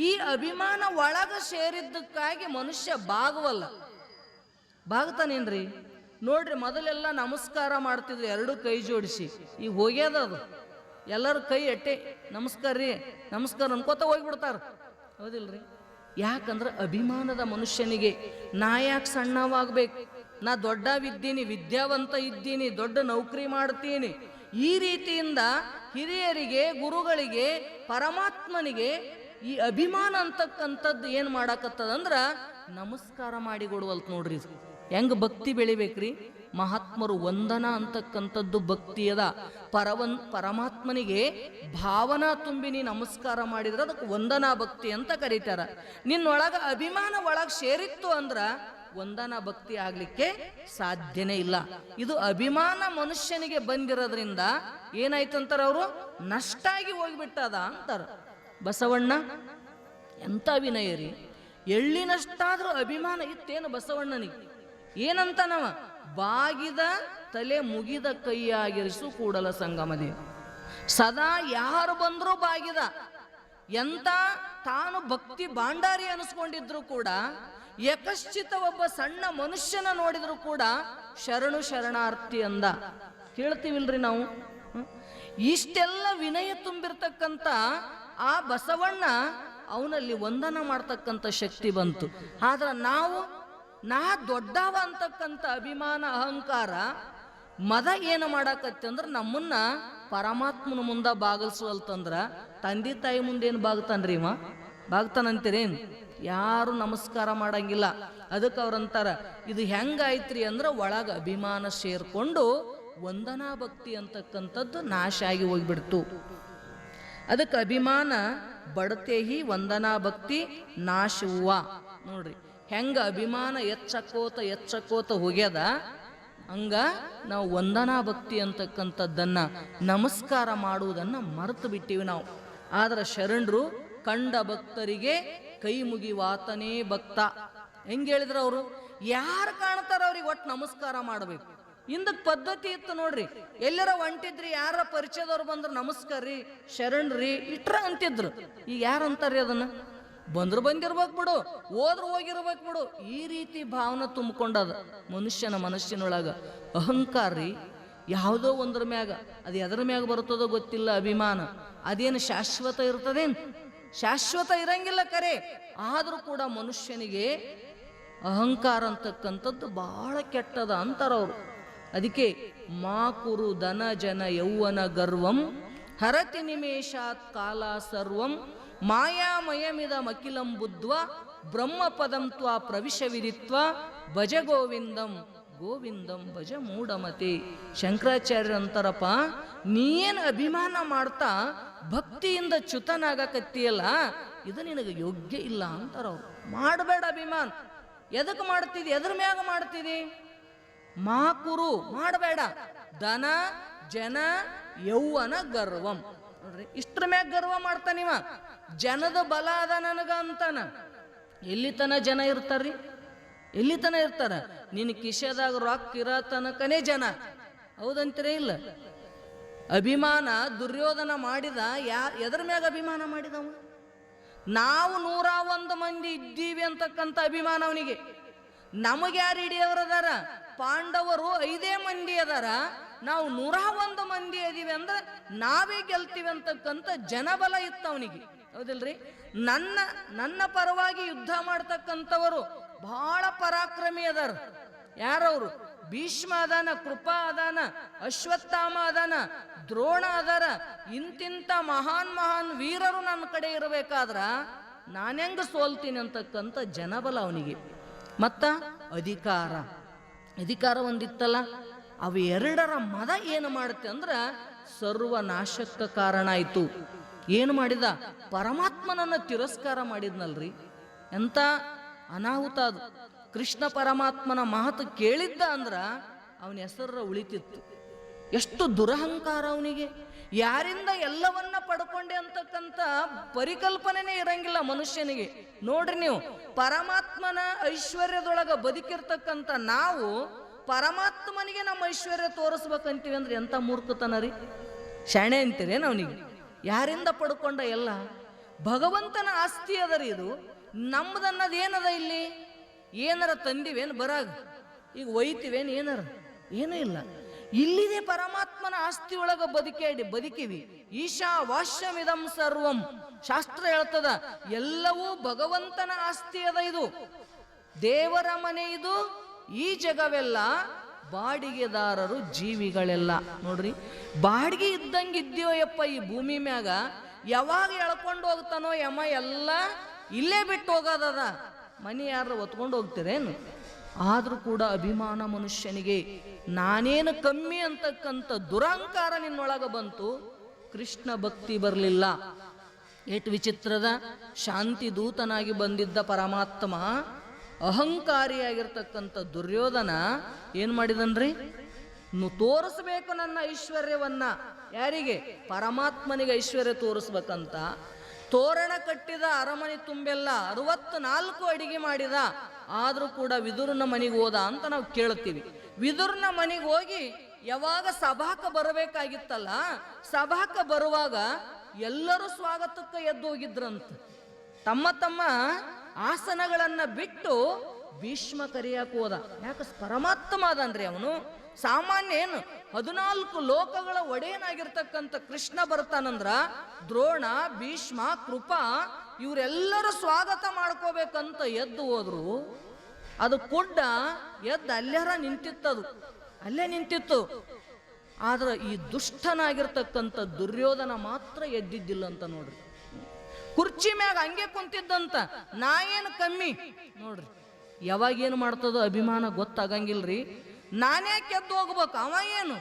ಈ ಅಭಿಮಾನ ಒಳಗ ಸೇರಿದ್ದಕ್ಕಾಗಿ ಮನುಷ್ಯ ಬಾಗವಲ್ಲ. ಬಾಗ್ತಾನೇನ್ರಿ? ನೋಡ್ರಿ, ಮೊದಲೆಲ್ಲ ನಮಸ್ಕಾರ ಮಾಡ್ತಿದ್ರು ಎರಡು ಕೈ ಜೋಡಿಸಿ. ಈಗ ಹೋಗ್ಯದದು, ಎಲ್ಲರೂ ಕೈ ಎಟ್ಟೆ ನಮಸ್ಕಾರ ರೀ ನಮಸ್ಕಾರ ಅನ್ಕೋತ ಹೋಗ್ಬಿಡ್ತಾರ, ಹೌದಿಲ್ರಿ? ಯಾಕಂದ್ರೆ ಅಭಿಮಾನದ ಮನುಷ್ಯನಿಗೆ ನಾ ಯಾಕೆ ಸಣ್ಣವಾಗ್ಬೇಕು, ನಾ ದೊಡ್ಡವಿದ್ದೀನಿ, ವಿದ್ಯಾವಂತ ಇದ್ದೀನಿ, ದೊಡ್ಡ ನೌಕರಿ ಮಾಡ್ತೀನಿ, ಈ ರೀತಿಯಿಂದ ಹಿರಿಯರಿಗೆ, ಗುರುಗಳಿಗೆ, ಪರಮಾತ್ಮನಿಗೆ ಈ ಅಭಿಮಾನ ಅಂತಕ್ಕಂಥದ್ದು ಏನು ಮಾಡಾಕತ್ತದಂದ್ರ ನಮಸ್ಕಾರ ಮಾಡಿ ಕೊಡುವಲ್ತ. ನೋಡ್ರಿ, ಹೆಂಗ ಭಕ್ತಿ ಬೆಳಿಬೇಕ್ರಿ? ಮಹಾತ್ಮರು ವಂದನಾ ಅಂತಕ್ಕಂಥದ್ದು ಭಕ್ತಿಯದ. ಪರಮಾತ್ಮನಿಗೆ ಭಾವನಾ ತುಂಬಿ ನೀ ನಮಸ್ಕಾರ ಮಾಡಿದ್ರೆ ಅದಕ್ಕೆ ವಂದನಾ ಭಕ್ತಿ ಅಂತ ಕರೀತಾರ. ನಿನ್ನೊಳಗ ಅಭಿಮಾನ ಒಳಗೆ ಸೇರಿತ್ತು ಅಂದ್ರ ವಂದನಾ ಭಕ್ತಿ ಆಗ್ಲಿಕ್ಕೆ ಸಾಧ್ಯನೇ ಇಲ್ಲ. ಇದು ಅಭಿಮಾನ ಮನುಷ್ಯನಿಗೆ ಬಂದಿರೋದ್ರಿಂದ ಏನಾಯ್ತಂತಾರ ಅವರು, ನಷ್ಟ ಆಗಿ ಹೋಗ್ಬಿಟ್ಟದ ಅಂತಾರ. ಬಸವಣ್ಣ ಎಂತ ವಿನಯ ರೀ! ಎಳ್ಳಿನಷ್ಟಾದ್ರೂ ಅಭಿಮಾನ ಇತ್ತೇನು ಬಸವಣ್ಣನಿಗೆ? ಏನಂತ ನಾವ ಬಾಗಿದ ತಲೆ ಮುಗಿದ ಕೈಯಾಗಿರಿಸು ಕೂಡಲ ಸಂಗಮದೇವ. ಸದಾ ಯಾರು ಬಂದ್ರೂ ಬಾಗಿದ. ಎಂತ ತಾನು ಭಕ್ತಿ ಭಾಂಡಾರಿ ಅನಿಸ್ಕೊಂಡಿದ್ರು ಕೂಡ, ಯಕಶ್ಚಿತ ಒಬ್ಬ ಸಣ್ಣ ಮನುಷ್ಯನ ನೋಡಿದ್ರು ಕೂಡ ಶರಣು ಶರಣಾರ್ಥಿ ಅಂದ. ಕೇಳ್ತೀವಿಲ್ರಿ ನಾವು? ಇಷ್ಟೆಲ್ಲ ವಿನಯ ತುಂಬಿರ್ತಕ್ಕಂಥ ಆ ಬಸವಣ್ಣ ಅವನಲ್ಲಿ ವಂದನ ಮಾಡ್ತಕ್ಕಂಥ ಶಕ್ತಿ ಬಂತು. ಆದ್ರೆ ನಾವು ನಾ ದೊಡ್ಡವ ಅಂತಕ್ಕಂಥ ಅಭಿಮಾನ, ಅಹಂಕಾರ, ಮದ ಏನು ಮಾಡಾಕತ್ತೆ ಅಂದ್ರೆ ನಮ್ಮನ್ನ ಪರಮಾತ್ಮನ ಮುಂದೆ ಬಾಗಲ್ಸುವಲ್ತಂದ್ರ ತಂದೆ ತಾಯಿ ಮುಂದೇನು ಬಾಗ್ತಾನ್ರಿ ಇವ? ಬಾಗ್ತಾನಂತೀರೇನು? ಯಾರು ನಮಸ್ಕಾರ ಮಾಡಂಗಿಲ್ಲ. ಅದಕ್ಕೆ ಅವ್ರಂತಾರ ಇದು ಹೆಂಗಾಯ್ತ್ರಿ ಅಂದ್ರೆ ಒಳಗ ಅಭಿಮಾನ ಸೇರ್ಕೊಂಡು ವಂದನಾ ಭಕ್ತಿ ಅಂತಕ್ಕಂಥದ್ದು ನಾಶ ಆಗಿ ಹೋಗ್ಬಿಡ್ತು. ಅದಕ್ಕೆ ಅಭಿಮಾನ ಬಡತೇಹಿ ವಂದನಾ ಭಕ್ತಿ ನಾಶವ್ವ. ನೋಡ್ರಿ ಹೆಂಗ ಅಭಿಮಾನ ಎಚ್ಚಕೋತ ಹೋಗ್ಯದ, ಹಂಗ ನಾವು ವಂದನಾ ಭಕ್ತಿ ಅಂತಕ್ಕಂಥದ್ದನ್ನ ನಮಸ್ಕಾರ ಮಾಡುವುದನ್ನ ಮರೆತು ಬಿಟ್ಟಿವಿ ನಾವು. ಆದ್ರೆ ಶರಣರು ಕಂಡ ಭಕ್ತರಿಗೆ ಕೈ ಮುಗಿವಾತನೇ ಭಕ್ತ. ಹೆಂಗೆ ಹೇಳಿದ್ರು ಅವರು, ಯಾರು ಕಾಣ್ತಾರ ಅವ್ರಿಗೆ ಒಟ್ಟು ನಮಸ್ಕಾರ ಮಾಡಬೇಕು. ಹಿಂದಕ್ಕೆ ಪದ್ಧತಿ ಇತ್ತು ನೋಡ್ರಿ, ಎಲ್ಲರ ಹೊಂಟಿದ್ರಿ ಯಾರ ಪರಿಚಯದವ್ರು ಬಂದ್ರೆ ನಮಸ್ಕಾರ ರೀ ಶರಣ್ರಿ ಇಟ್ರ ಅಂತಿದ್ರು. ಈಗ ಯಾರು ಅಂತಾರ್ರಿ ಅದನ್ನ? ಬಂದ್ರು ಬಂದಿರ್ಬೇಕು ಬಿಡು, ಹೋದ್ರು ಹೋಗಿರ್ಬೇಕು ಬಿಡು, ಈ ರೀತಿ ಭಾವನೆ ತುಂಬಿಕೊಂಡದ ಮನುಷ್ಯನ ಮನಸ್ಸಿನೊಳಗ. ಅಹಂಕಾರ ರೀ, ಯಾವುದೋ ಒಂದ್ರ ಮ್ಯಾಗ, ಅದು ಎದರ ಮ್ಯಾಗ ಬರ್ತದೋ ಗೊತ್ತಿಲ್ಲ ಅಭಿಮಾನ. ಅದೇನು ಶಾಶ್ವತ ಇರ್ತದೇನು? ಶಾಶ್ವತ ಇರಂಗಿಲ್ಲ ಕರೆ. ಆದ್ರೂ ಕೂಡ ಮನುಷ್ಯನಿಗೆ ಅಹಂಕಾರ ಅಂತಕ್ಕಂಥದ್ದು ಬಹಳ ಕೆಟ್ಟದ ಅಂತಾರವ್ರು. ಅದಕ್ಕೆ ಮಾ ಕುರು ಧನ ಜನ ಯೌವನ ಗರ್ವಂ ಹರತಿ ನಿಮೇಶಾತ್ ಕಾಲ ಸರ್ವಂ ಮಾಯಾಮಯಮಿದ ಮಕಿಲಂ ಬುದ್ಧ್ವ ಬ್ರಹ್ಮ ಪದಂ ತ್ವಾ ಪ್ರವಿಶವಿದಿತ್ವ ಭಜ ಗೋವಿಂದಂ ಗೋವಿಂದಂ ಭಜ ಮೂಢಮತೆ. ಶಂಕರಾಚಾರ್ಯ ಅಂತಾರಪ್ಪ, ನೀನು ಅಭಿಮಾನ ಮಾಡ್ತಾ ಭಕ್ತಿಯಿಂದ ಚ್ಯುತನಾಗಕತ್ತೀಯಲ್ಲ, ಇದು ನಿನಗೆ ಯೋಗ್ಯ ಇಲ್ಲ ಅಂತಾರವ್ರು. ಮಾಡಬೇಡ ಅಭಿಮಾನ. ಎದಕ್ಕೆ ಮಾಡ್ತಿದಿ? ಎದ್ರ ಮ್ಯಾಗ ಮಾಡ್ತಿದಿ? ಮಾ ಕುರು ಮಾಡಬೇಡ. ಧನ ಜನ ಯೌವನ ಗರ್ವಂ. ನೋಡ್ರಿ ಇಷ್ಟ್ರ ಮ್ಯಾಗ ಗರ್ವ ಮಾಡ್ತಾನಿವ. ಜನದ ಬಲ ಅದ ನನಗ ಅಂತಾನ. ಎಲ್ಲಿ ತನ ಜನ ಇರ್ತಾರ್ರಿ? ಎಲ್ಲಿ ತನ ಇರ್ತಾರ? ನಿನ್ನ ಕಿಶೆದಾಗ ರೊಕ್ಕ ಇರೋ ತನಕನೇ ಜನ. ಹೌದಂತೀರೇ ಇಲ್ಲ? ಅಭಿಮಾನ ದುರ್ಯೋಧನ ಮಾಡಿದ ಎದ್ರ ಮ್ಯಾಗ ಅಭಿಮಾನ ಮಾಡಿದವ? ನಾವು 101 ಮಂದಿ ಇದ್ದೀವಿ ಅಂತಕ್ಕಂಥ ಅಭಿಮಾನ ಅವನಿಗೆ. ನಮಗೆ ಯಾರು ಹಿಡಿಯವರದಾರ? ಪಾಂಡವರು 5 ಮಂದಿ ಅದಾರ, ನಾವು 101 ಮಂದಿ ಅದೀವಿ ಅಂದ್ರೆ ನಾವೇ ಗೆಲ್ತೀವಿ ಅಂತಕ್ಕಂಥ ಜನಬಲ ಇತ್ತು ಅವನಿಗೆ. ಹೌದಿಲ್ರಿ? ನನ್ನ ಪರವಾಗಿ ಯುದ್ಧ ಮಾಡ್ತಕ್ಕಂಥವರು ಬಹಳ ಪರಾಕ್ರಮಿ ಅದಾರ. ಯಾರವರು? ಭೀಷ್ಮ ಅದಾನ, ಕೃಪಾ ಅದಾನ, ಅಶ್ವತ್ಥಾಮ ಅದಾನ, ದ್ರೋಣ ಅದಾರ. ಇಂತಿಂತ ಮಹಾನ್ ವೀರರು ನನ್ನ ಕಡೆ ಇರಬೇಕಾದ್ರ ನಾನೆಂಗ ಸೋಲ್ತೀನಿ ಅಂತಕ್ಕಂಥ ಜನಬಲ ಅವನಿಗೆ. ಮತ್ತ ಅಧಿಕಾರ ಒಂದಿತ್ತಲ್ಲ, ಅವು ಎರಡರ ಮದ ಏನು ಮಾಡುತ್ತೆ ಅಂದ್ರ ಸರ್ವನಾಶಕ್ಕ ಕಾರಣ ಆಯ್ತು. ಏನು ಮಾಡಿದ? ಪರಮಾತ್ಮನನ್ನ ತಿರಸ್ಕಾರ ಮಾಡಿದ್ನಲ್ರಿ. ಎಂತ ಅನಾಹುತ ಅದು. ಕೃಷ್ಣ ಪರಮಾತ್ಮನ ಮಾತು ಕೇಳಿದ್ದ ಅಂದ್ರ ಅವನ ಹೆಸರ ಉಳಿತಿತ್ತು. ಎಷ್ಟು ದುರಹಂಕಾರ ಅವನಿಗೆ! ಯಾರಿಂದ ಎಲ್ಲವನ್ನ ಪಡ್ಕೊಂಡೆ ಅಂತಕ್ಕಂಥ ಪರಿಕಲ್ಪನೆನೇ ಇರಂಗಿಲ್ಲ ಮನುಷ್ಯನಿಗೆ. ನೋಡ್ರಿ ನೀವು, ಪರಮಾತ್ಮನ ಐಶ್ವರ್ಯದೊಳಗ ಬದುಕಿರ್ತಕ್ಕಂಥ ನಾವು ಪರಮಾತ್ಮನಿಗೆ ನಮ್ಮ ಐಶ್ವರ್ಯ ತೋರಿಸ್ಬೇಕಂತೀವಿ ಅಂದ್ರೆ ಎಂತ ಮೂರ್ಖತನ ರೀ! ಶಾಣೆ ಅಂತೀರೇನು ಅವನಿಗೆ? ಯಾರಿಂದ ಪಡ್ಕೊಂಡ ಎಲ್ಲ ಭಗವಂತನ ಆಸ್ತಿ ಅದರಿ. ಇದು ನಮ್ದನ್ನೋದು ಏನದ? ಇಲ್ಲಿ ಏನಾರ ತಂದಿವೇನು ಬರಾಗ? ಈಗ ಒಯ್ತೀವೇನು? ಏನಾರ ಏನೂ ಇಲ್ಲ. ಇಲ್ಲಿದೆ ಪರಮಾತ್ಮನ ಆಸ್ತಿ ಒಳಗ ಬದುಕಿವಿ. ಈಶಾ ವಾಶ್ಯಮಿದಂ ಸರ್ವಂ. ಶಾಸ್ತ್ರ ಹೇಳ್ತದ ಎಲ್ಲವೂ ಭಗವಂತನ ಆಸ್ತಿ ಅದ. ಇದು ದೇವರ ಮನೆ. ಇದು ಈ ಜಗವೆಲ್ಲ ಬಾಡಿಗೆದಾರರು ಜೀವಿಗಳೆಲ್ಲ. ನೋಡ್ರಿ, ಬಾಡಿಗೆ ಇದ್ದಂಗಿದ್ಯೋ ಯಪ್ಪ ಈ ಭೂಮಿ ಮ್ಯಾಗ. ಯಾವಾಗ ಎಳ್ಕೊಂಡು ಹೋಗ್ತಾನೋ ಯಮ ಎಲ್ಲ ಇಲ್ಲೇ ಬಿಟ್ಟು ಹೋಗೋದದ. ಮನೆ ಯಾರು ಒತ್ಕೊಂಡು ಹೋಗ್ತೀರೇನು? ಆದ್ರೂ ಕೂಡ ಅಭಿಮಾನ ಮನುಷ್ಯನಿಗೆ. ನಾನೇನು ಕಮ್ಮಿ ಅಂತಕ್ಕಂಥ ದುರಹಂಕಾರ ನಿನ್ನೊಳಗ ಬಂತು. ಕೃಷ್ಣ ಭಕ್ತಿ ಬರಲಿಲ್ಲ. ಏಟ್ ವಿಚಿತ್ರದ! ಶಾಂತಿ ದೂತನಾಗಿ ಬಂದಿದ್ದ ಪರಮಾತ್ಮ ಅಹಂಕಾರಿಯಾಗಿರ್ತಕ್ಕಂಥ ದುರ್ಯೋಧನ ಏನ್ ಮಾಡಿದನ್ರಿ? ತೋರಿಸ್ಬೇಕು ನನ್ನ ಐಶ್ವರ್ಯವನ್ನ. ಯಾರಿಗೆ? ಪರಮಾತ್ಮನಿಗೆ ಐಶ್ವರ್ಯ ತೋರಿಸ್ಬೇಕಂತ ತೋರಣ ಕಟ್ಟಿದ ಅರಮನೆ ತುಂಬೆಲ್ಲ 64 ಅಡಿಗೆ ಮಾಡಿದ. ಆದ್ರೂ ಕೂಡ ವಿದುರನ ಮನೆಗೆ ಹೋದ ಅಂತ ನಾವು ಕೇಳ್ತೀವಿ. ವಿದುರನ ಮನೆಗೆ ಹೋಗಿ ಯಾವಾಗ ಸಭಾಕ ಬರಬೇಕಾಗಿತ್ತಲ್ಲ, ಸಭಾಕ ಬರುವಾಗ ಎಲ್ಲರೂ ಸ್ವಾಗತಕ್ಕೆ ಎದ್ದು ಹೋಗಿದ್ರಂತ. ತಮ್ಮ ಆಸನಗಳನ್ನ ಬಿಟ್ಟು ಭೀಷ್ಮ ಕರಿಯಾಕ ಹೋದ. ಯಾಕ? ಪರಮಾತ್ಮ ಅದನ್ರಿ ಅವನು. ಸಾಮಾನ್ಯ ಏನು? 14 ಲೋಕಗಳ ಒಡೆಯನಾಗಿರ್ತಕ್ಕಂಥ ಕೃಷ್ಣ ಬರ್ತಾನಂದ್ರ ದ್ರೋಣ, ಭೀಷ್ಮ, ಕೃಪಾ ಇವರೆಲ್ಲರೂ ಸ್ವಾಗತ ಮಾಡ್ಕೋಬೇಕಂತ ಎದ್ದು ಹೋದ್ರು. ಅದು ಕುಡ್ಡ ಎದ್ದು ಅಲ್ಲಾರ ನಿಂತಿತ್ತದು, ಅಲ್ಲೇ ನಿಂತಿತ್ತು. ಆದ್ರೆ ಈ ದುಷ್ಟನಾಗಿರ್ತಕ್ಕಂಥ ದುರ್ಯೋಧನ ಮಾತ್ರ ಎದ್ದಿದ್ದಿಲ್ಲ ಅಂತ ನೋಡ್ರಿ. ಕುರ್ಚಿ ಮ್ಯಾಗ ಹಂಗೆ ಕುಂತಿದ್ದಂತ. ನಾ ಏನು ಕಮ್ಮಿ ನೋಡ್ರಿ, ಯಾವಾಗ ಏನು ಮಾಡ್ತದೋ ಅಭಿಮಾನ ಗೊತ್ತಾಗಂಗಿಲ್ರಿ. ನಾನೇ ಕೆದ್ದು ಹೋಗ್ಬೇಕು, ಅವ ಏನು